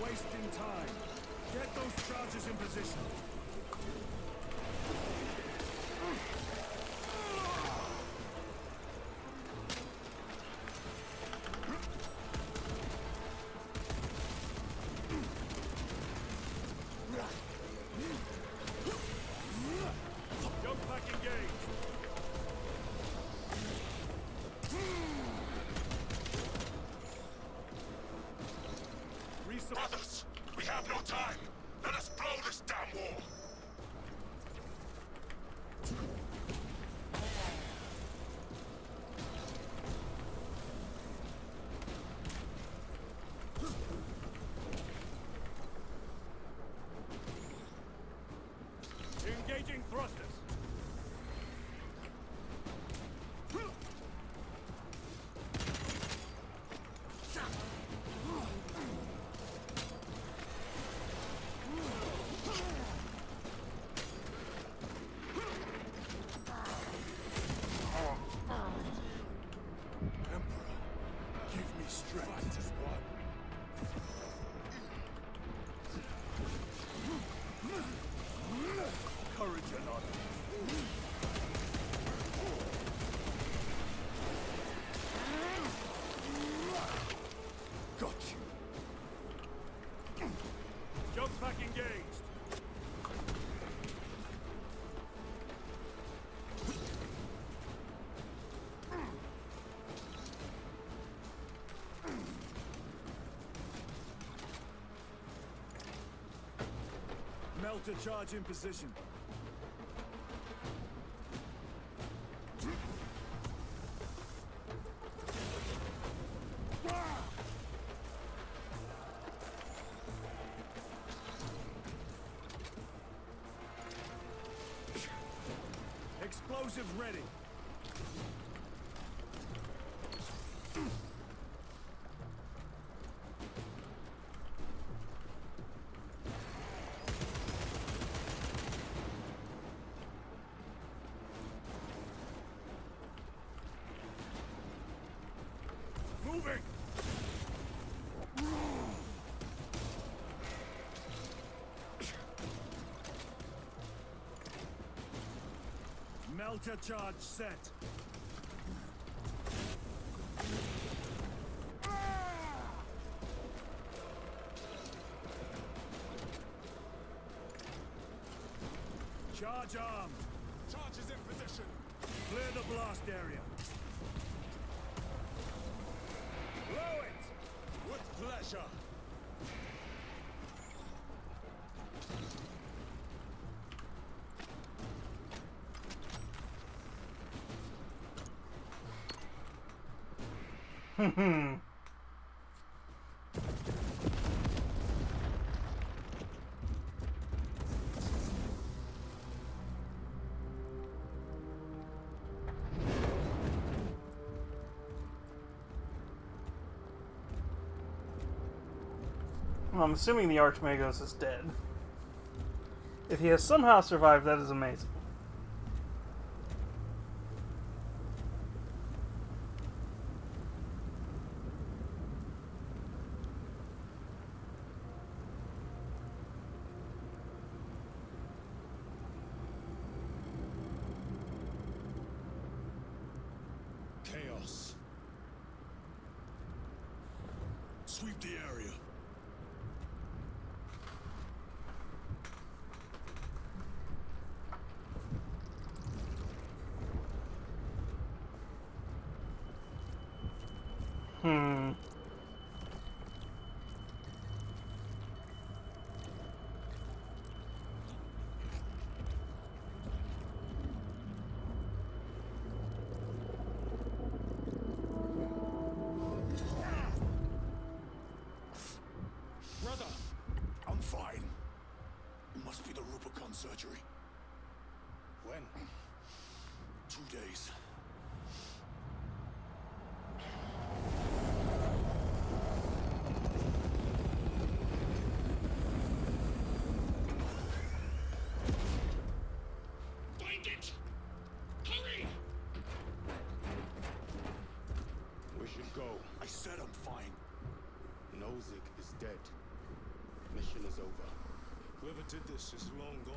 Wasting time. Get those charges in position. Young pack engaged. Brothers, we have no time. Let us blow this damn wall. Engaging thrusters. Courage and honor. Got you. Jump pack engaged. Melter charge in position. Explosives ready. Moving! Melter charge set. Charge armed. Charge is in position. Clear the blast area. Blow it! With pleasure. Well, I'm assuming the Archmagos is dead. If he has somehow survived, that is amazing. Chaos. Sweep the area. Hmm. Brother! I'm fine. It must be the Rubicon surgery. When? 2 days. Find it! Hurry! We should go. I said I'm fine. Nozick is dead. Mission is over. Whoever did this is long gone.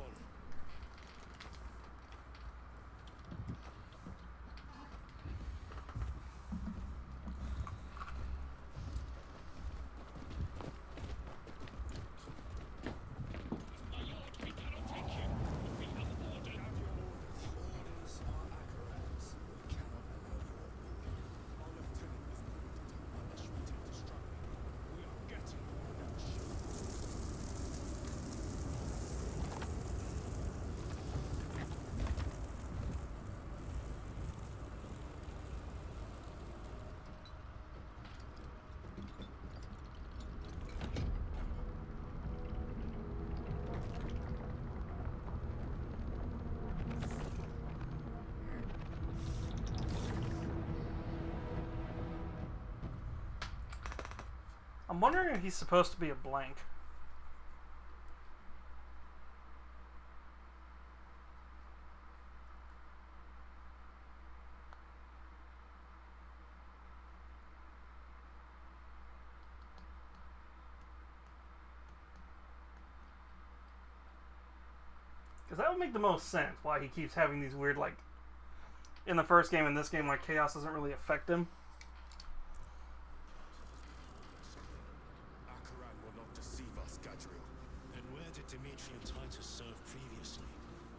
I'm wondering if he's supposed to be a blank. Because that would make the most sense why he keeps having these weird, like, in the first game and this game, like, chaos doesn't really affect him. Akaran will not deceive us, Gadriel. Then where did Dimitri and Titus serve previously?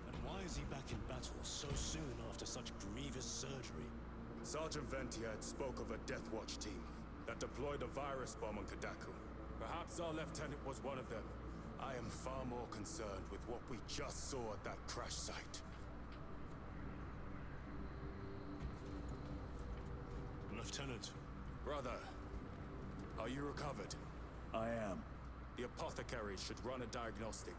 And why is he back in battle so soon after such grievous surgery? Sergeant Ventiad spoke of a Death Watch team that deployed a virus bomb on Kadaku. Perhaps our lieutenant was one of them. I am far more concerned with what we just saw at that crash site. Lieutenant. Brother, are you recovered? I am. The apothecary should run a diagnostic.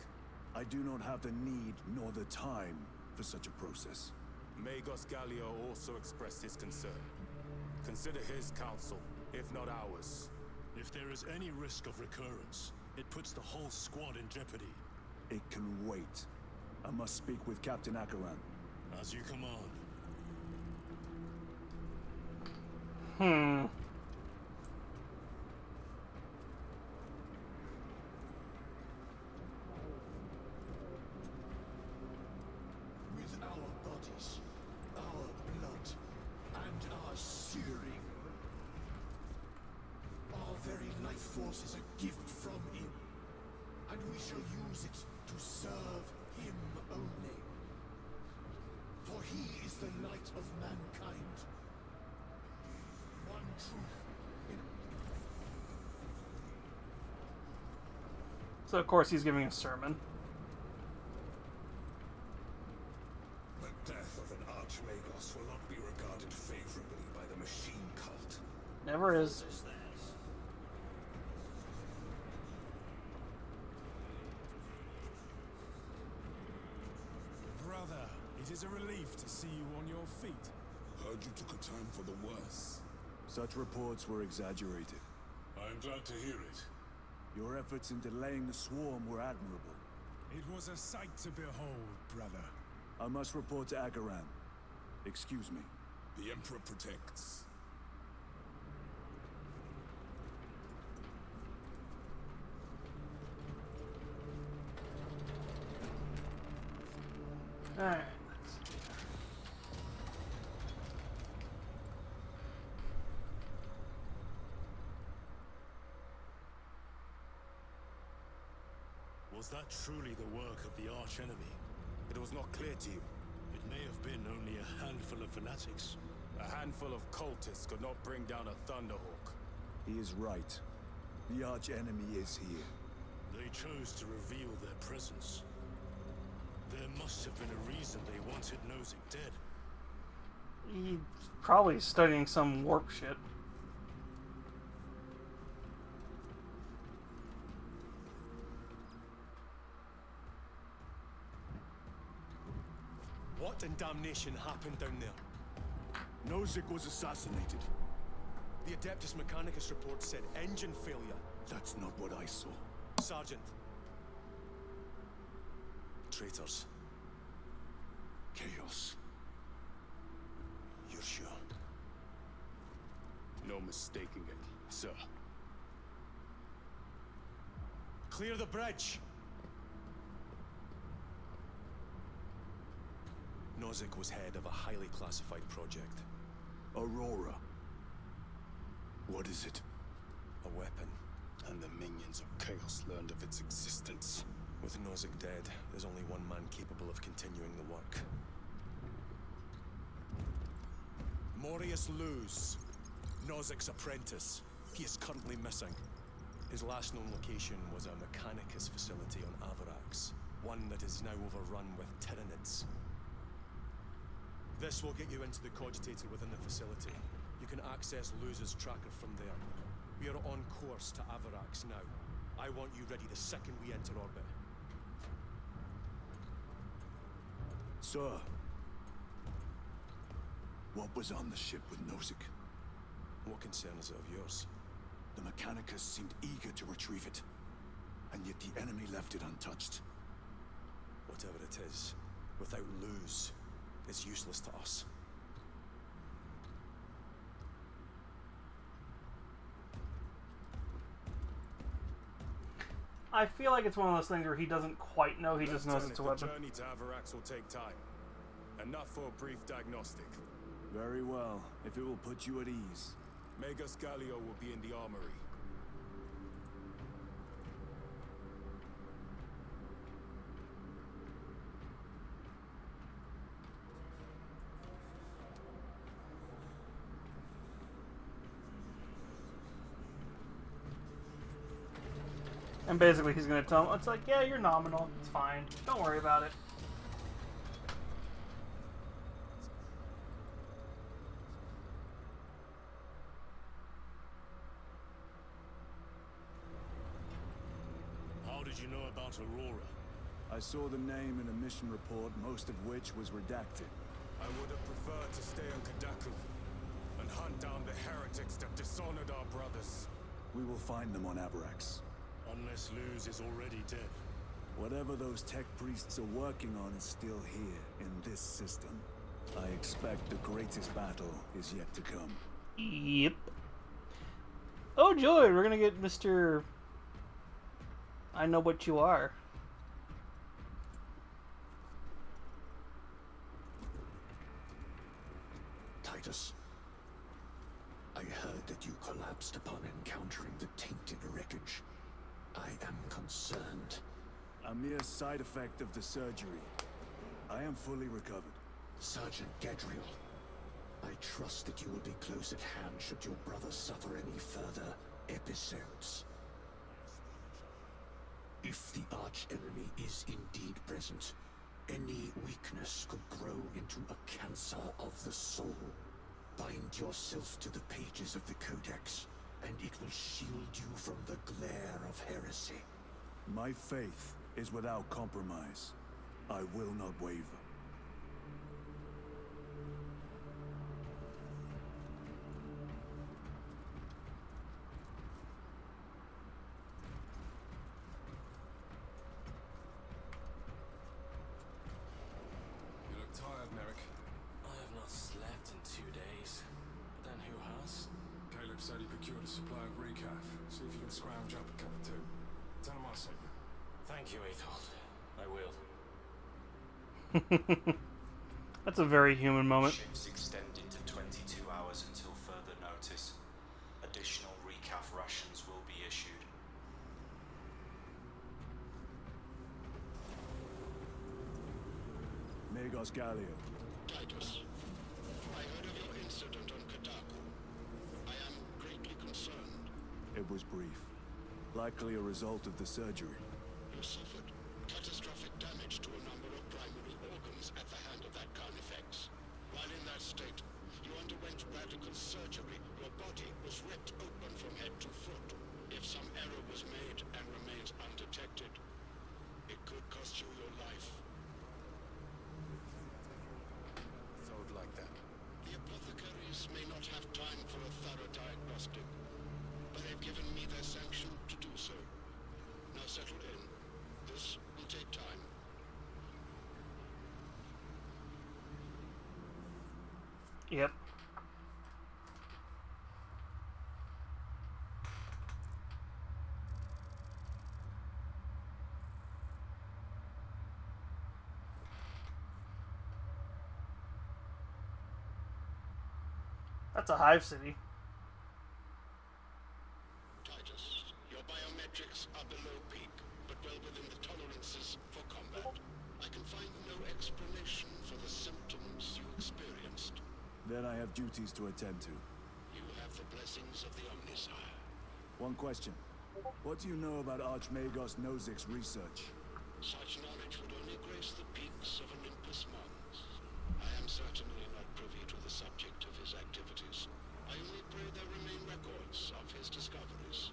I do not have the need nor the time for such a process. Magos Gallio also expressed his concern. Consider his counsel, if not ours. If there is any risk of recurrence, it puts the whole squad in jeopardy. It can wait. I must speak with Captain Akaran. As you command. With our bodies, our blood, and our searing, our very life force is a gift from him, and we shall use it to serve him only. For he is the light of mankind. One truth in So, of course, he's giving a sermon. the death of an Archmagos will not be regarded favorably by the machine cult. Never is. Brother, it is a relief to see you on your feet. Heard you took a time for the worse. Such reports were exaggerated. I am glad to hear it. Your efforts in delaying the swarm were admirable. It was a sight to behold, brother. I must report to Agaran. Excuse me. The Emperor protects. Alright. Was that truly the work of the archenemy? It was not clear to you. It may have been only a handful of fanatics. A handful of cultists could not bring down a Thunderhawk. He is right. The arch-enemy is here. They chose to reveal their presence. There must have been a reason they wanted Nozick dead. He's probably studying some warp shit. What in damnation happened down there? Nozick was assassinated. The Adeptus Mechanicus report said engine failure. That's not what I saw. Sergeant. Traitors. Chaos. You're sure? No mistaking it, sir. Clear the bridge! Nozick was head of a highly classified project. Aurora. What is it? A weapon. And the minions of Chaos learned of its existence. With Nozick dead, there's only one man capable of continuing the work. Morius Luz, Nozick's apprentice. He is currently missing. His last known location was a Mechanicus facility on Avarax, one that is now overrun with Tyranids. This will get you into the cogitator within the facility. You can access Luz's tracker from there. We are on course to Avarax now. I want you ready the second we enter orbit. Sir. What was on the ship with Nozick? What concern is it of yours? The Mechanicus seemed eager to retrieve it. And yet the enemy left it untouched. Whatever it is, without Luz, it's useless to us. I feel like it's one of those things where he doesn't quite know, he just knows it's a weapon. The journey to Avarax will take time. Enough for a brief diagnostic. Very well, if it will put you at ease. Magus Galio will be in the armory. And basically he's gonna tell him, it's like, yeah, you're nominal, it's fine, don't worry about it. How did you know about Aurora? I saw the name in a mission report, most of which was redacted. I would have preferred to stay on Kadaku and hunt down the heretics that dishonored our brothers. We will find them on Avarax. Unless Luz is already dead. Whatever those tech priests are working on is still here, in this system. I expect the greatest battle is yet to come. Yep. Oh joy, we're gonna get Mr. I know what you are. Titus, I heard that you collapsed upon encountering the tainted wreckage. I am concerned. A mere side effect of the surgery. I am fully recovered. Sergeant Gadriel, I trust that you will be close at hand should your brother suffer any further episodes. If the arch-enemy is indeed present, any weakness could grow into a cancer of the soul. Bind yourself to the pages of the Codex, and it will shield you from the glare of heresy. My faith is without compromise. I will not waver. a supply of recaf. See if you can scrounge up a couple too. Tell them I sent you. Thank you, Ethold. I will. That's a very human moment. Ships extended to 22 hours until further notice. Additional recaf rations will be issued. Magos Gallia. Titus, I heard of your incident on Kadaku. I am greatly concerned. It was brief. Likely a result of the surgery. You suffered catastrophic damage to a number of primary organs at the hand of that Carnifex. While in that state, you underwent radical surgery. Your body was ripped open from head to foot. If some error was made and remains undetected, it could cost you your life. Thought like that. The apothecaries may not have time for a thorough diagnostic, but they've given me their sanction to do so. Now settle in. This will take time. Yep. That's a hive city. Titus, your biometrics are below peak, but well within the tolerances for combat. I can find no explanation for the symptoms you experienced. Then I have duties to attend to. You have the blessings of the Omnisire. One question. What do you know about Archmagos Nozik's research? Such knowledge would only grace the peaks of Olympus Mons. I am certainly not privy to the subject of his activities. I only pray there remain records of his discoveries.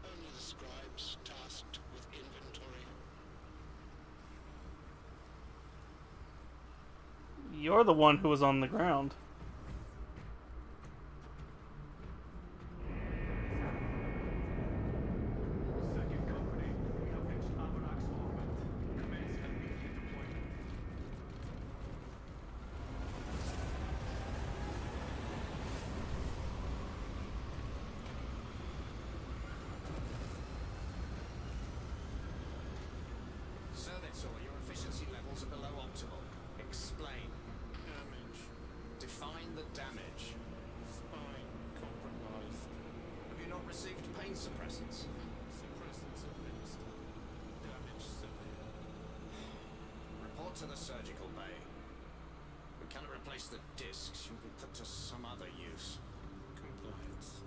Only the scribes tasked with inventory. You're the one who was on the ground. Second company, we have reached Avarax's orbit. Commence immediate deployment. Servitor, your efficiency levels are below optimal. Explain. Damage. Define the damage. Spine compromised. Have you not received pain suppressants? Suppressants administered. Damage severe. Report to the surgical bay. We cannot replace the discs. You'll be put to some other use. Compliance.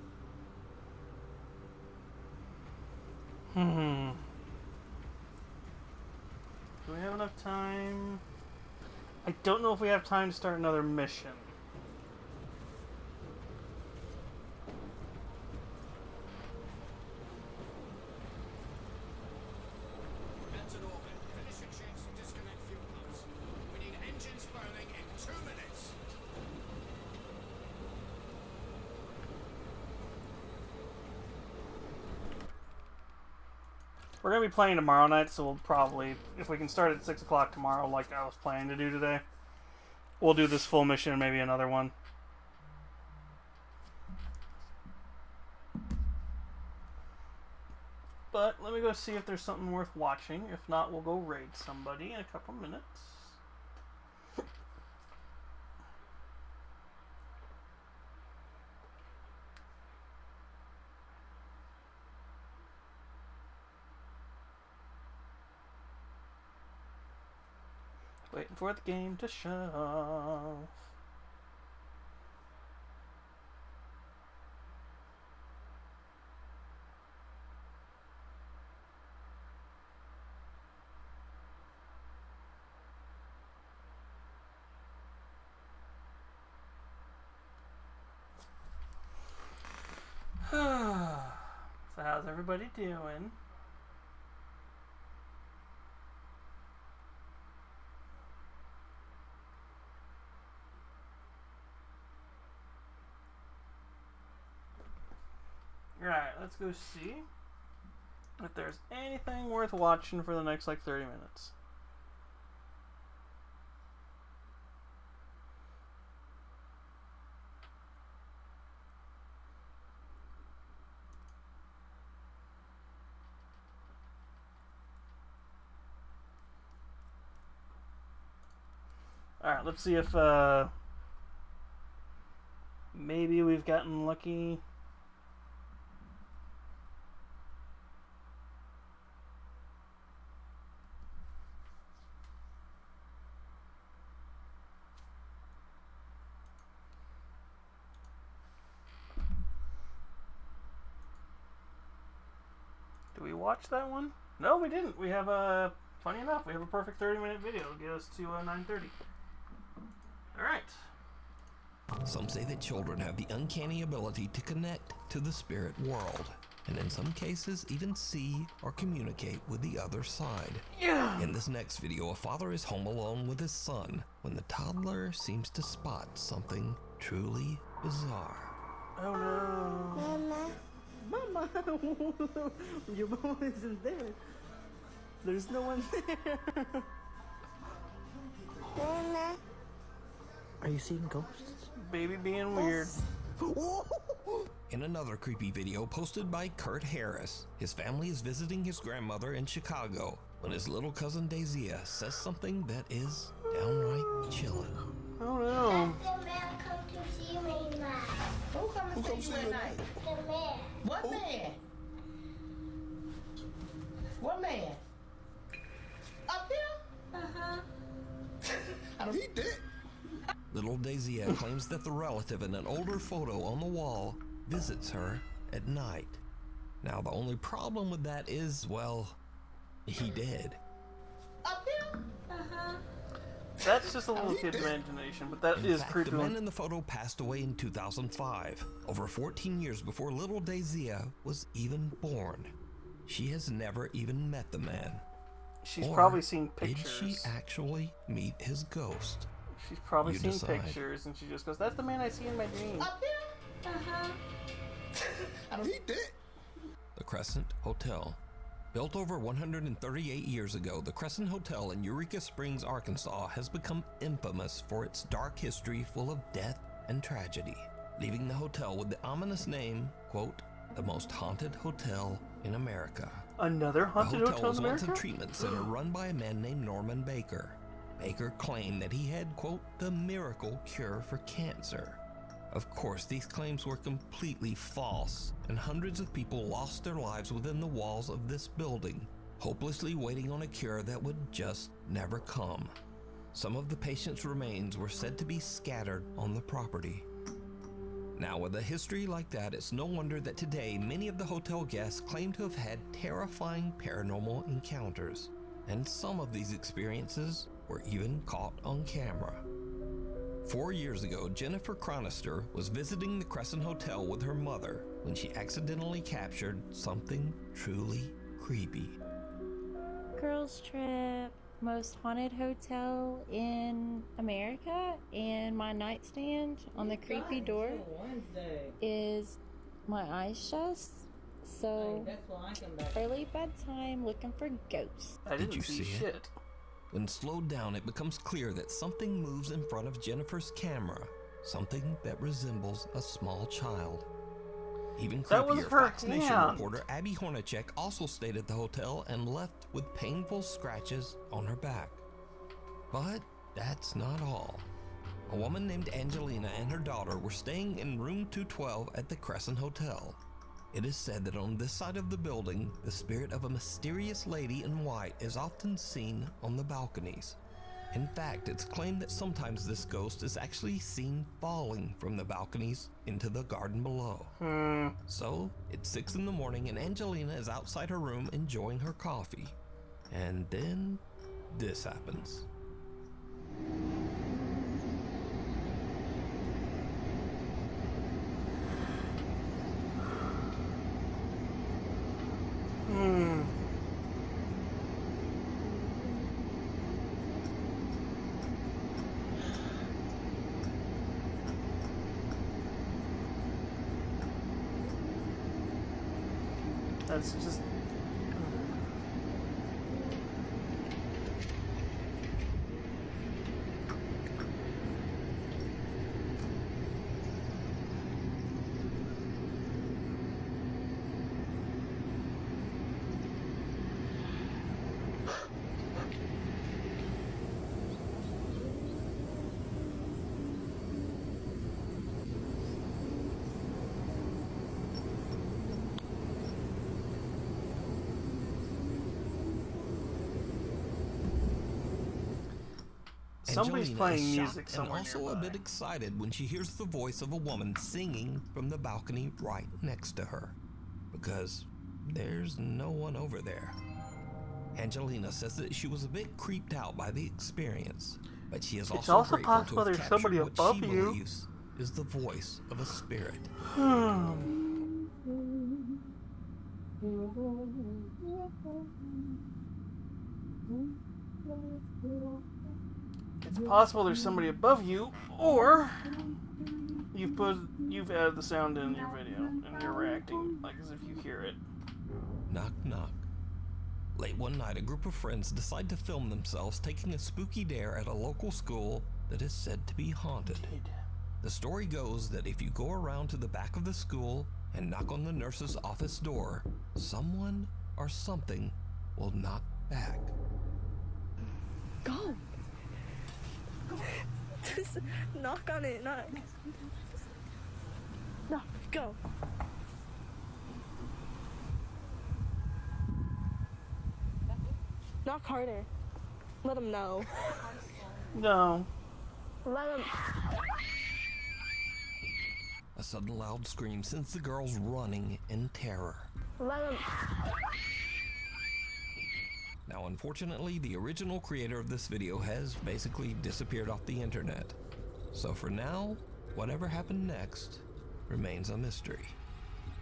Do we have enough time? I don't know if we have time to start another mission. Entered orbit. Finish your checks and disconnect fuel pumps. We need engines burning in 2 minutes. We're going to be playing tomorrow night, so we'll probably, if we can start at 6 o'clock tomorrow like I was planning to do today, we'll do this full mission and maybe another one. But let me go see if there's something worth watching. If not, we'll go raid somebody in a couple minutes. Waiting for the game to shut off. So how's everybody doing? Right, let's go see if there's anything worth watching for the next like 30 minutes. Alright, let's see if maybe we've gotten lucky. Did we watch that one? No, we didn't. We have a, funny enough, we have a perfect 30-minute video to get us to 9:30. Alright. Some say that children have the uncanny ability to connect to the spirit world, and in some cases even see or communicate with the other side. Yeah. In this next video, a father is home alone with his son when the toddler seems to spot something truly bizarre. Oh no. Mama! Your mom isn't there. There's no one there. Are you seeing ghosts? Baby being weird. In another creepy video posted by Kurt Harris, his family is visiting his grandmother in Chicago when his little cousin Daisy says something that is downright chilling. Oh no. The man come to see me now. Who come to see you at night? The man. What man? What man? Up there? Uh-huh. He did. Little Daisy claims that the relative in an older photo on the wall visits her at night. Now, the only problem with that is, well, he did. Up there? Uh-huh. That's just a little kid's imagination, but that In is fact, creepy. the man in the photo passed away in 2005, over 14 years before little Daisy was even born. She has never even met the man. She's Or probably seen pictures. Did she actually meet his ghost? She's probably You seen decide. pictures, and she just goes, "That's the man I see in my dream." Up there? Uh-huh. He did. The Crescent Hotel. Built over 138 years ago, the Crescent Hotel in Eureka Springs, Arkansas has become infamous for its dark history full of death and tragedy, leaving the hotel with the ominous name, quote, the most haunted hotel in America. Another haunted The hotel hotel was in once America? a treatment center run by a man named Norman Baker. Baker claimed that he had, quote, the miracle cure for cancer. Of course, these claims were completely false, and hundreds of people lost their lives within the walls of this building, hopelessly waiting on a cure that would just never come. Some of the patients' remains were said to be scattered on the property. Now, with a history like that, it's no wonder that today many of the hotel guests claim to have had terrifying paranormal encounters, and some of these experiences were even caught on camera. 4 years ago, Jennifer Chronister was visiting the Crescent Hotel with her mother when she accidentally captured something truly creepy. Girls trip, most haunted hotel in America, and my nightstand on the creepy door is my eyes shut. So early bedtime looking for ghosts. Did you see it? When slowed down, it becomes clear that something moves in front of Jennifer's camera, something that resembles a small child. Even That was creepier, her Fox Nation hand. reporter Abby Hornacek also stayed at the hotel and left with painful scratches on her back. But that's not all. A woman named Angelina and her daughter were staying in room 212 at the Crescent Hotel. It is said that on this side of the building, the spirit of a mysterious lady in white is often seen on the balconies. In fact, it's claimed that sometimes this ghost is actually seen falling from the balconies into the garden below. So, it's 6 in the morning and Angelina is outside her room enjoying her coffee. And then, this happens. That's just... Somebody's Angelina playing is music shocked somewhere and also nearby. a bit excited when she hears the voice of a woman singing from the balcony right next to her, because there's no one over there. Angelina says that she was a bit creeped out by the experience, but she is It's also also grateful possible to have there's somebody captured above what she you. believes is the voice of a spirit. It's possible there's somebody above you, or you've added the sound in your video and you're reacting like as if you hear it. Knock, knock. Late one night, a group of friends decide to film themselves taking a spooky dare at a local school that is said to be haunted. The story goes that if you go around to the back of the school and knock on the nurse's office door, someone or something will knock back. Go! Just knock on it, knock. No, go. Knock harder. Let them know. No. Let them. A sudden loud scream sends the girls running in terror. Let them. Now, unfortunately, the original creator of this video has basically disappeared off the internet. So for now, whatever happened next remains a mystery.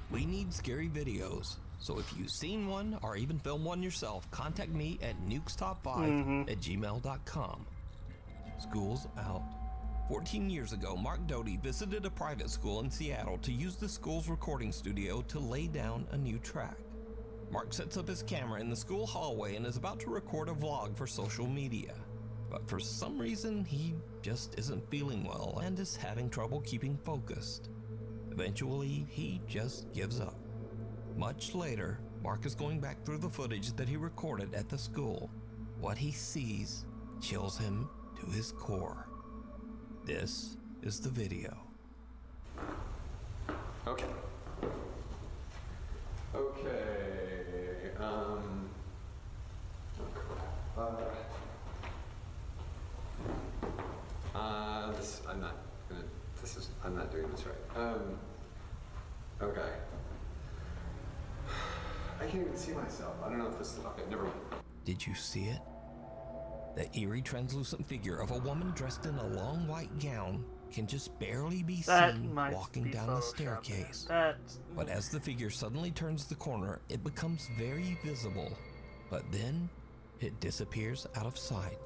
We need scary videos, so if you've seen one or even filmed one yourself, contact me at nukestop5@gmail.com. School's out. 14 years ago, Mark Doty visited a private school in Seattle to use the school's recording studio to lay down a new track. Mark sets up his camera in the school hallway and is about to record a vlog for social media. But for some reason, he just isn't feeling well and is having trouble keeping focused. Eventually, he just gives up. Much later, Mark is going back through the footage that he recorded at the school. What he sees chills him to his core. This is the video. Okay. I'm not doing this right. Okay. I can't even see myself. I don't know if this is, okay, never mind. Did you see it? The eerie translucent figure of a woman dressed in a long white gown can just barely be seen walking down the staircase. But as the figure suddenly turns the corner, it becomes very visible. But then, it disappears out of sight.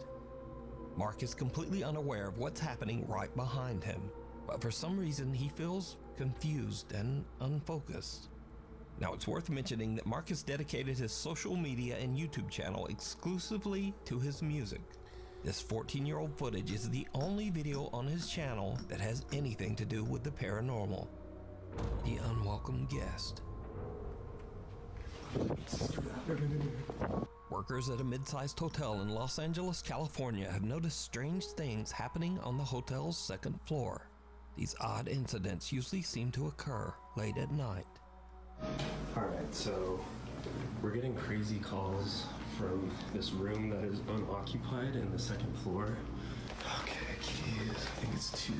Mark is completely unaware of what's happening right behind him, but for some reason he feels confused and unfocused. Now, it's worth mentioning that Mark has dedicated his social media and YouTube channel exclusively to his music. This 14-year-old footage is the only video on his channel that has anything to do with the paranormal. The unwelcome guest. Workers at a mid-sized hotel in Los Angeles, California have noticed strange things happening on the hotel's second floor. These odd incidents usually seem to occur late at night. Alright, so We're getting crazy calls from this room that is unoccupied in the second floor. Okay, keys. I think it's 2.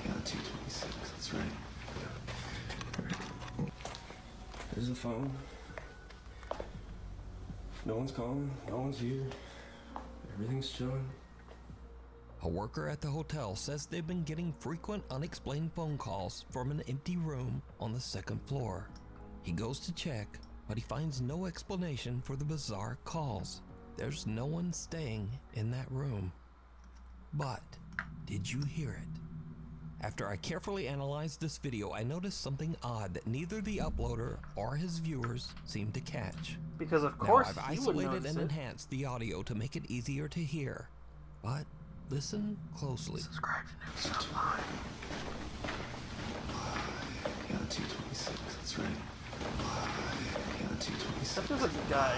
Yeah, 226. That's right. Yeah. Alright. There's the phone. No one's calling. No one's here. Everything's chilling. A worker at the hotel says they've been getting frequent unexplained phone calls from an empty room on the second floor. He goes to check, but he finds no explanation for the bizarre calls. There's no one staying in that room. But did you hear it? After I carefully analyzed this video, I noticed something odd that neither the uploader or his viewers seem to catch. Because of course now, I've he would isolated notice and it. enhanced the audio to make it easier to hear. But listen closely. Subscribe to New Stuff Live. Yeah, 226. That's right. Yeah, 226. That feels like a guy.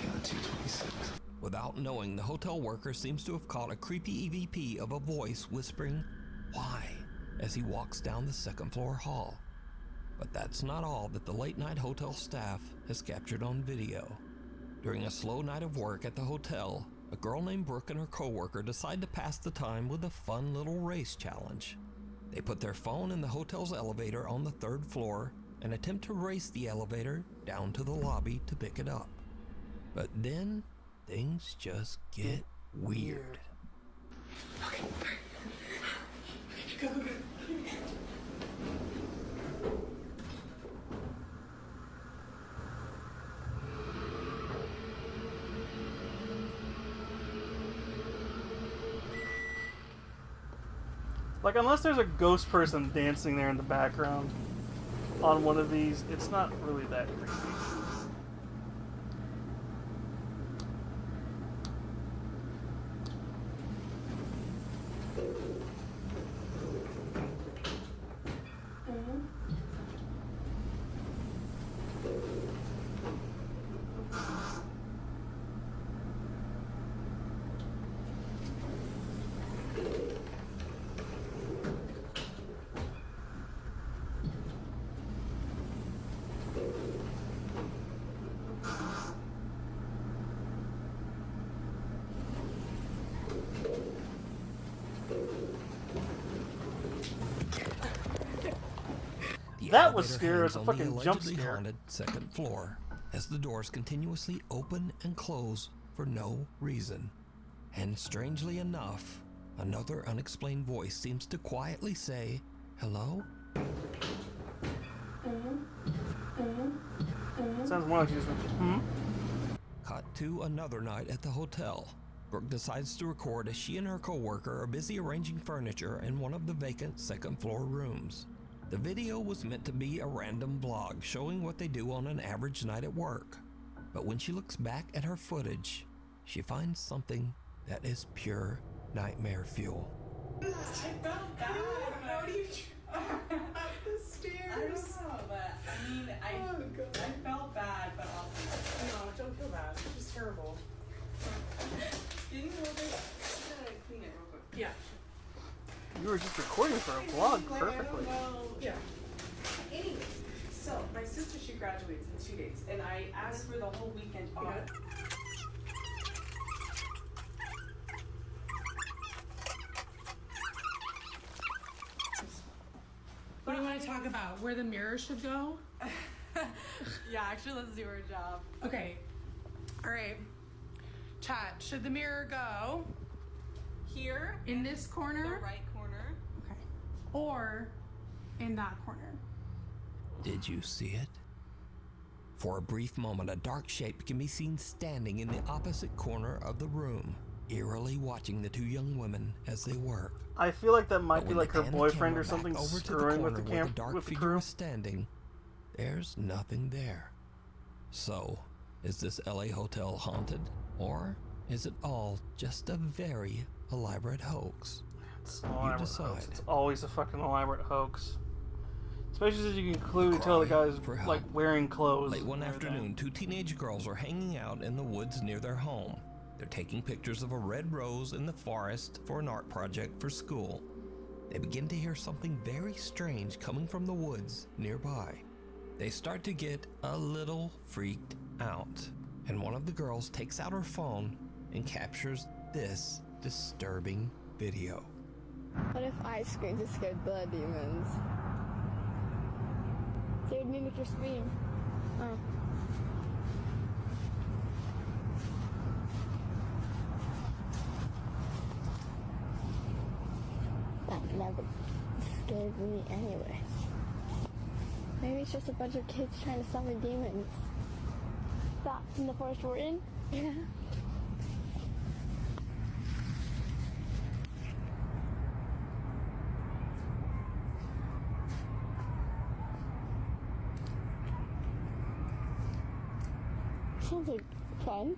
Yeah, 226. Without knowing, the hotel worker seems to have caught a creepy EVP of a voice whispering, "Why?" as he walks down the second floor hall. But that's not all that the late night hotel staff has captured on video. During a slow night of work at the hotel, a girl named Brooke and her coworker decide to pass the time with a fun little race challenge. They put their phone in the hotel's elevator on the 3rd floor and attempt to race the elevator down to the lobby to pick it up. But then things just get weird. Go. Like, unless there's a ghost person dancing there in the background on one of these, it's not really that creepy. That was scary. It's a fucking jump scare. Haunted second floor as the doors continuously open and close for no reason. And strangely enough, another unexplained voice seems to quietly say, "Hello?" Sounds more like she's Cut to another night at the hotel. Brooke decides to record as she and her coworker are busy arranging furniture in one of the vacant second floor rooms. The video was meant to be a random vlog showing what they do on an average night at work. But when she looks back at her footage, she finds something that is pure nightmare fuel. I felt bad. How do you up the stairs? I don't know, but I mean, I felt bad, but also No, don't feel bad. It was terrible. didn't you hold it? I'm gonna clean it real quick. Yeah. You were just recording for a vlog perfectly. Yeah. Anyways, so my sister, she graduates in 2 days, and I asked for the whole weekend off. What do you want to talk about? Where the mirror should go? Yeah, actually, let's do our job. Okay. All right. Chat, should the mirror go Here, in this corner? the right corner. Okay. Or in that corner? Did you see it? For a brief moment, a dark shape can be seen standing in the opposite corner of the room, eerily watching the two young women as they work. I feel like that might But be when like they her pan the boyfriend camera or something back over to screwing with the corner where camp dark with the figure crew. is standing, there's nothing there. So, is this LA hotel haunted, or is it all just a very elaborate hoax? It's an elaborate decide. hoax. It's always a fucking elaborate hoax. Especially since you can clearly tell the guy's for help. like wearing clothes. Late one and everything. afternoon, two teenage girls are hanging out in the woods near their home. They're taking pictures of a red rose in the forest for an art project for school. they begin to hear something very strange coming from the woods nearby. They start to get a little freaked out, and one of the girls takes out her phone and captures this disturbing video. What if I screamed to scare the demons? They would mimic your scream. Oh. That never scared me anyway. Maybe it's just a bunch of kids trying to summon demons. That in the forest we're in? Yeah. Sounds like fun.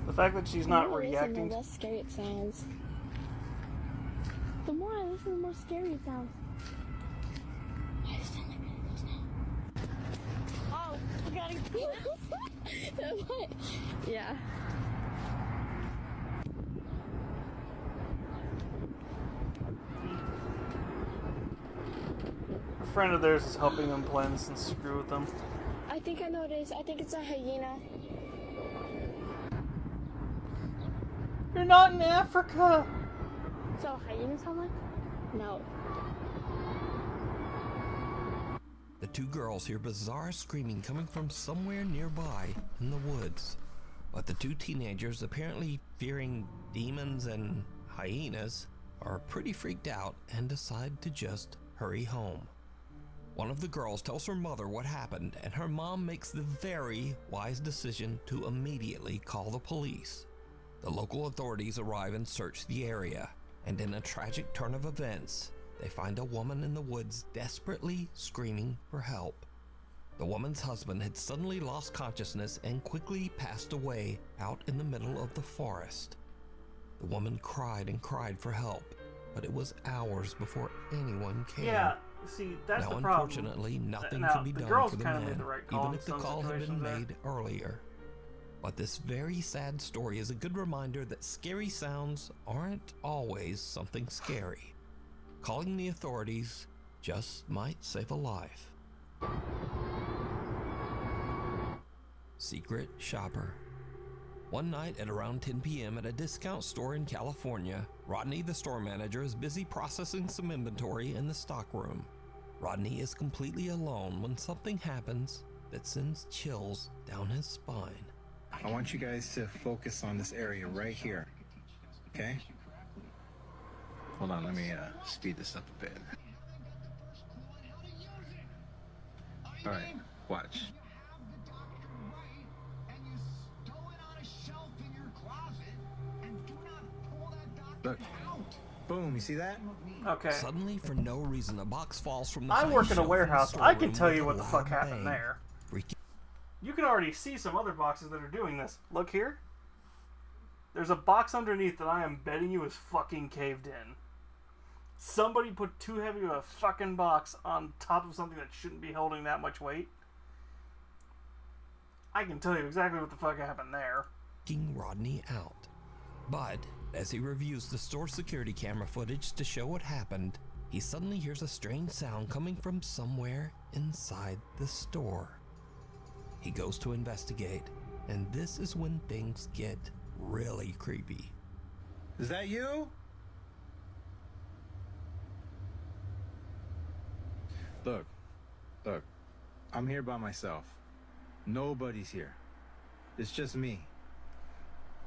The fact that she's not The more I listen, reacting. the less scary it sounds. The more I listen, the more scary it sounds. I sound like one of those now. Oh, you gotta what? Yeah. A friend of theirs is helping them plan this and screw with them. I think I know what it is. I think it's a hyena. You're not in Africa! So hyenas sound like? No. The two girls hear bizarre screaming coming from somewhere nearby in the woods. But the two teenagers, apparently fearing demons and hyenas, are pretty freaked out and decide to just hurry home. One of the girls tells her mother what happened, and her mom makes the very wise decision to immediately call the police. The local authorities arrive and search the area, and in a tragic turn of events, they find a woman in the woods desperately screaming for help. The woman's husband had suddenly lost consciousness and quickly passed away out in the middle of the forest. The woman cried and cried for help, but it was hours before anyone came. Yeah, see, that's now, the problem. unfortunately, nothing Now, could be the done girls for the kinda made man, the right call even in if the some call had been situations there. made earlier. But this very sad story is a good reminder that scary sounds aren't always something scary. Calling the authorities just might save a life. Secret shopper. One night at around 10 p.m. at a discount store in California, Rodney, the store manager, is busy processing some inventory in the stock room. Rodney is completely alone when something happens that sends chills down his spine. I want you guys to focus on this area right here, okay? Hold on, let me speed this up a bit. All right, watch. Look, boom, you see that? Okay. Suddenly, for no reason, a box falls from the I high work in a shelf warehouse. the I can storeroom tell with you a what the loud fuck happened bang. there. Freaking You can already see some other boxes that are doing this. Look here. There's a box underneath that I am betting you is fucking caved in. Somebody put too heavy of a fucking box on top of something that shouldn't be holding that much weight. I can tell you exactly what the fuck happened there. freaking Rodney out. But as he reviews the store security camera footage to show what happened, he suddenly hears a strange sound coming from somewhere inside the store. He goes to investigate, and this is when things get really creepy. Is that you? Look, I'm here by myself. Nobody's here. It's just me.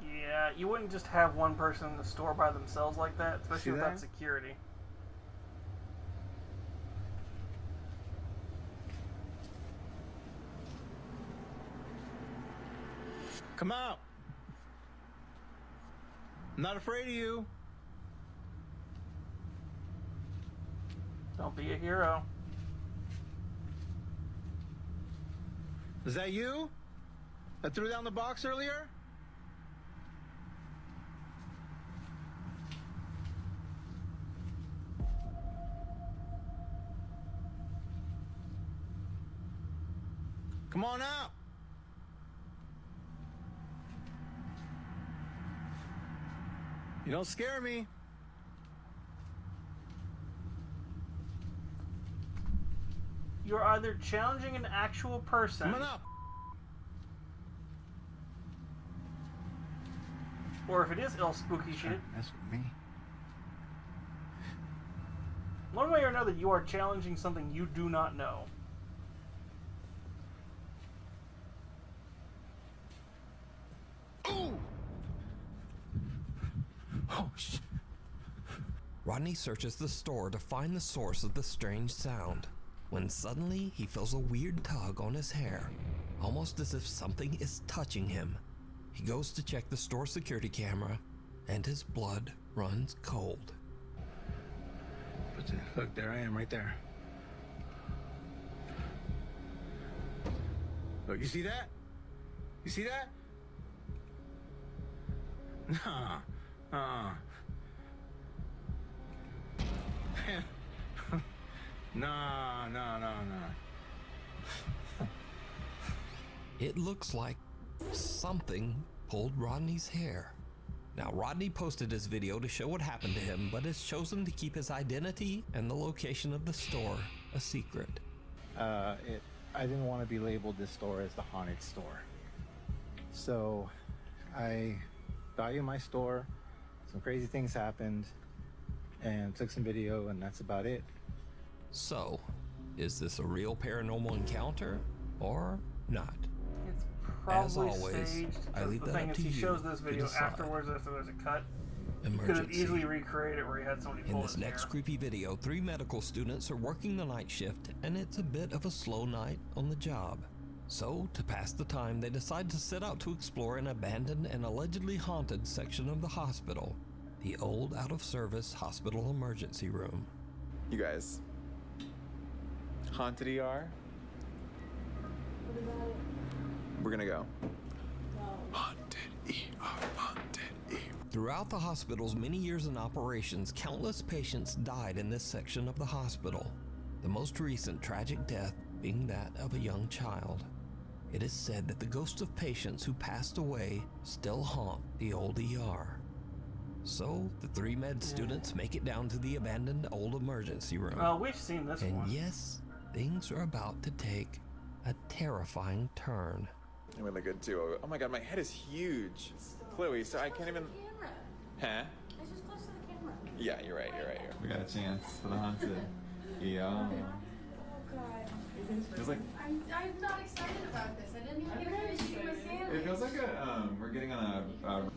Yeah, you wouldn't just have one person in the store by themselves like that, especially See without that? security. Come out! I'm not afraid of you. Don't be a hero. Is that you? I threw down the box earlier? Come on out! You don't scare me. You're either challenging an actual person. Come on up. Or if it is ill spooky shit. That's with me. One way or another, you are challenging something you do not know. Ooh! Oh, shit. Rodney searches the store to find the source of the strange sound, when suddenly he feels a weird tug on his hair, almost as if something is touching him. He goes to check the store security camera, and his blood runs cold. Look, there I am right there. Look, you see that? You see that? Nah. Nah. It looks like something pulled Rodney's hair. Now, Rodney posted his video to show what happened to him, but has chosen to keep his identity and the location of the store a secret. I didn't want to be labeled this store as the haunted store. So I value my store. Some crazy things happened and took some video, and that's about it. So, is this a real paranormal encounter or not? It's As probably always, staged. I leave The that thing up is, to he you shows this to video decide. afterwards after there's a cut. He could have Emergency. easily recreated it where he had somebody In pull this his next hair. creepy video, 3 medical students are working the night shift, and it's a bit of a slow night on the job. So, to pass the time, they decide to set out to explore an abandoned and allegedly haunted section of the hospital, the old out-of-service hospital emergency room. You guys, haunted ER? We're gonna go. Haunted ER. Throughout the hospital's many years in operations, countless patients died in this section of the hospital, the most recent tragic death being that of a young child. It is said that the ghosts of patients who passed away still haunt the old ER. So, the 3 med students make it down to the abandoned old emergency room. Well, we've seen this And one. yes, things are about to take a terrifying turn. I'm really good too. Oh my god, my head is huge. Chloe, so I can't even. Huh? It's just close to the camera. Yeah, you're right. We got a chance for the haunted. Yeah. Oh god. Feels like I'm not excited about this. I didn't even get to finish eating my sandwich. it feels like we're getting on a.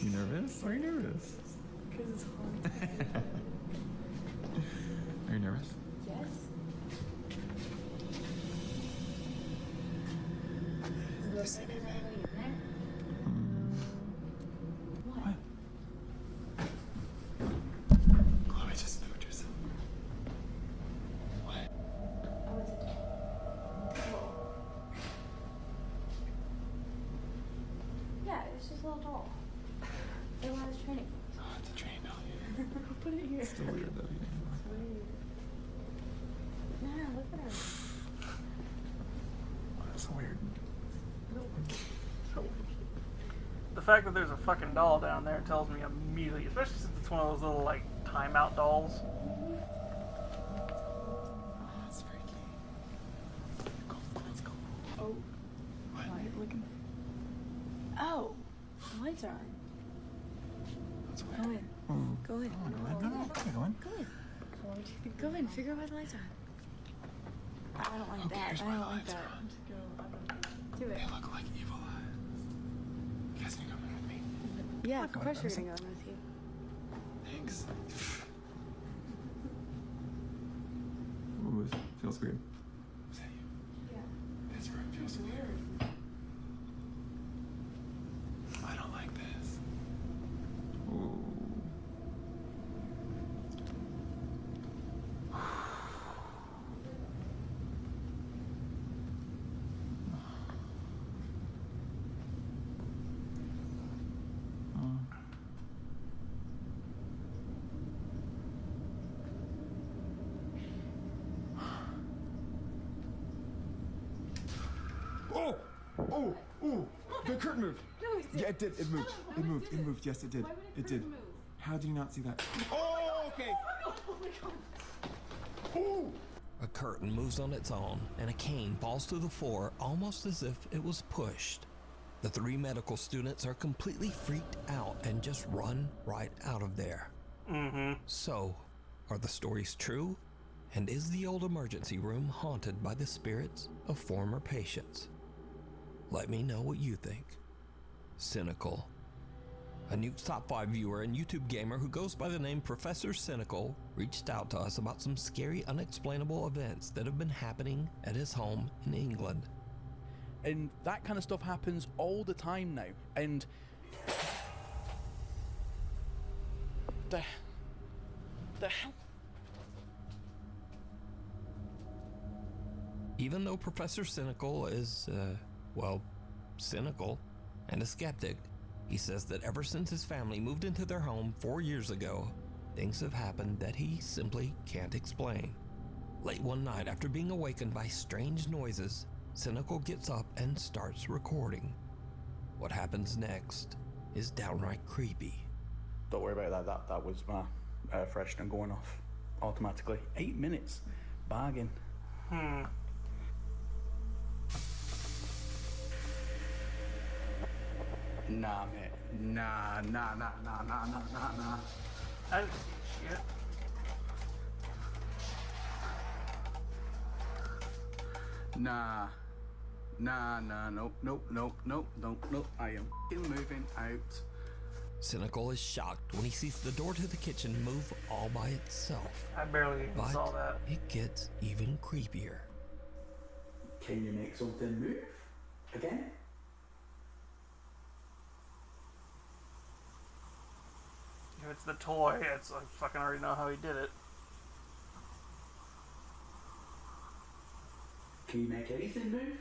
You nervous? Why are you nervous? Because it's haunted. Are you nervous? Yes. Just anything. What? Chloe, just moved yourself. What? Oh, it's a doll. Yeah, it's just a little doll. It was training. Oh, it's a train doll. Put it here. It's still weird though. It's weird. Nah, look at her. That's weird. The fact that there's a fucking doll down there tells me immediately, especially since it's one of those little, like, timeout dolls. That's freaky. Let's go. Oh. What? Looking. Oh, the lights are on. That's Go in. Go in. Go in. Go in. Figure out why the lights are on. I don't like Who that. cares I why don't the like lights that. are on? Do it. They look like evil eyes. You guys can come in with me. Yeah, Look, of course I'm we're gonna go in with you. Thanks. Ooh, it feels weird. Is that you? Yeah. This room feels weird. I don't like this. Ooh. Oh! Oh! Ooh! The curtain moved! No, moved. Yeah, it did. It moved. It moved. It moved. Yes, it did. Why would It did. move? How did you not see that? Oh, okay. Oh my god. Ooh. A curtain moves on its own, and a cane falls to the floor almost as if it was pushed. The 3 medical students are completely freaked out and just run right out of there. So, are the stories true? And is the old emergency room haunted by the spirits of former patients? Let me know what you think. Cynical. A Nuke's Top 5 viewer and YouTube gamer who goes by the name Professor Cynical reached out to us about some scary, unexplainable events that have been happening at his home in England. And that kind of stuff happens all the time now. And the hell? Even though Professor Cynical is, cynical and a skeptic, he says that ever since his family moved into their home 4 years ago, things have happened that he simply can't explain. Late one night, after being awakened by strange noises, Cynical gets up and starts recording. What happens next is downright creepy. Don't worry about that. That was my air freshener going off automatically. 8 minutes. Bargain. Nah, mate. Nah. I didn't see shit. Nah, nope. I am f***ing moving out. Cynical is shocked when he sees the door to the kitchen move all by itself. I barely even But saw that. it gets even creepier. Can you make something move? Again? If it's the toy, it's I fucking already know how he did it. Can you make anything move?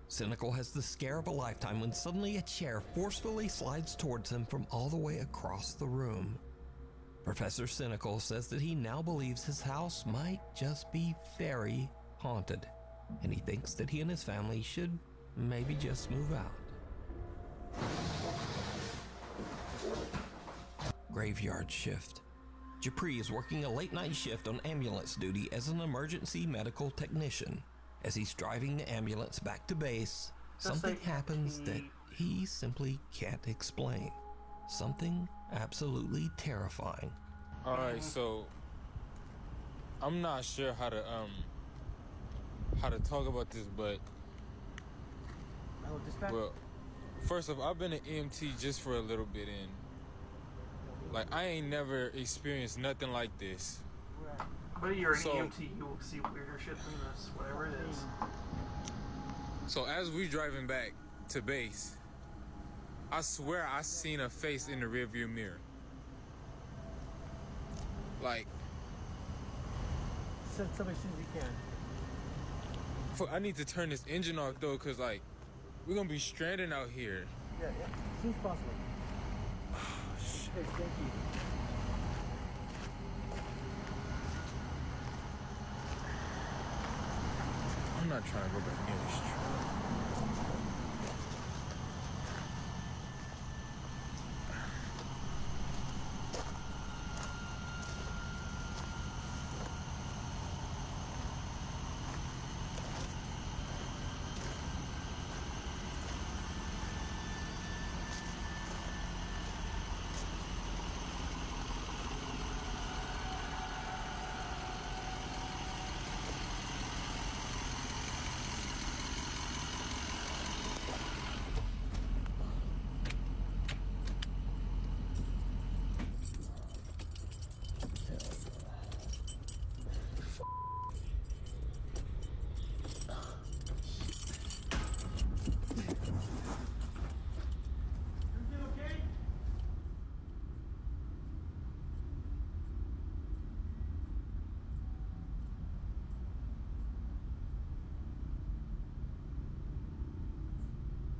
Cynical has the scare of a lifetime when suddenly a chair forcefully slides towards him from all the way across the room. Professor Cynical says that he now believes his house might just be very haunted, and he thinks that he and his family should maybe just move out. Graveyard shift. Japri is working a late night shift on ambulance duty as an emergency medical technician. As he's driving the ambulance back to base, something happens that he simply can't explain. Something absolutely terrifying. Alright, so I'm not sure how to talk about this, but well, first off, I've been an EMT just for a little bit, and like I ain't never experienced nothing like this. But you're an EMT, you will see weirder shit than this, whatever it is. So as we driving back to base, I swear I seen a face in the rearview mirror. Like, Send somebody as soon as you can. I need to turn this engine off though, cause like we're gonna be stranded out here. Yeah, as soon as possible. Hey, thank you. I'm not trying to go back near this truck.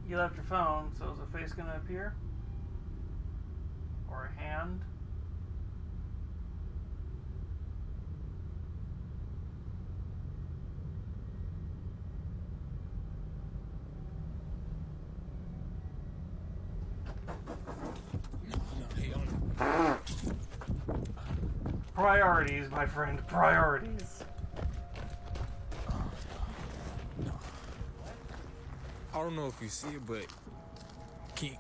You left your phone, so is a face gonna appear? Or a hand? Priorities, my friend. Priorities. I don't know if you see it, but can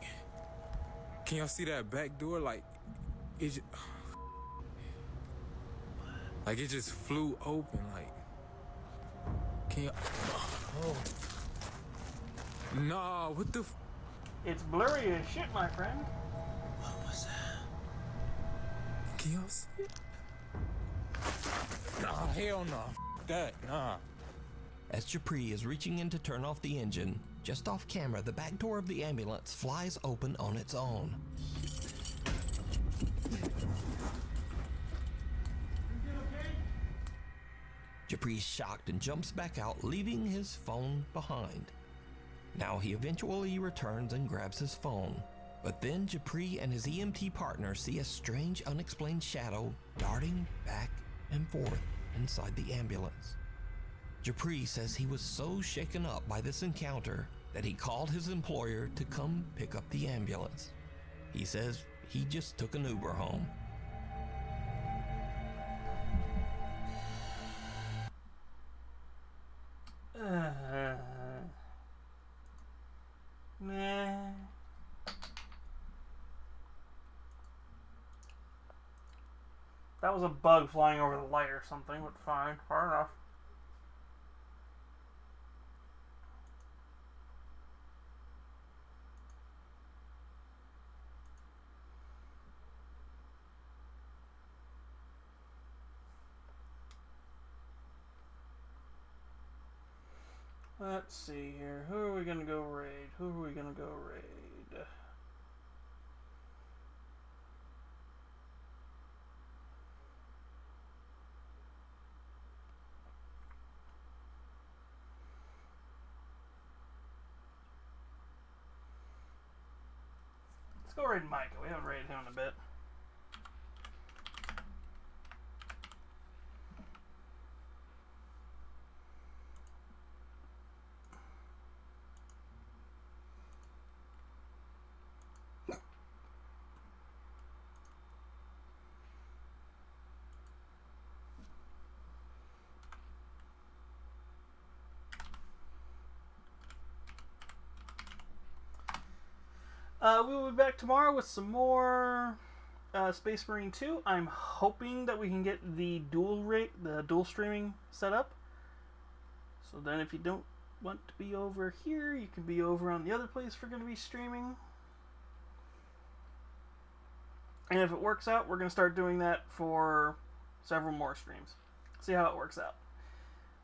y'all see that back door? Like it just flew open. Like, can y'all? Oh. Nah, what the? It's blurry as shit, my friend. What was that? Can y'all see it? Nah, hell no. That, nah. As Japri is reaching in to turn off the engine, just off camera, the back door of the ambulance flies open on its own. Japri's shocked and jumps back out, leaving his phone behind. Now he eventually returns and grabs his phone. But then Japri and his EMT partner see a strange, unexplained shadow darting back and forth inside the ambulance. Japri says he was so shaken up by this encounter that he called his employer to come pick up the ambulance. He says he just took an Uber home. Nah. That was a bug flying over the light or something, but fine, far enough. Let's see here. Who are we gonna go raid? Who are we gonna go raid? Let's go raid Micah. We haven't raided him in a bit. We will be back tomorrow with some more Space Marine 2. I'm hoping that we can get the dual streaming set up. So then if you don't want to be over here, you can be over on the other place we're going to be streaming. And if it works out, we're going to start doing that for several more streams. See how it works out.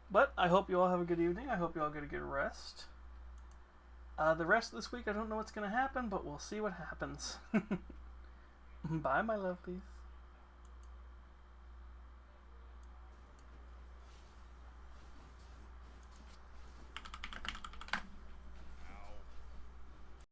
But I hope you all have a good evening. I hope you all get a good rest. The rest of this week, I don't know what's going to happen, but we'll see what happens. Bye, my lovelies.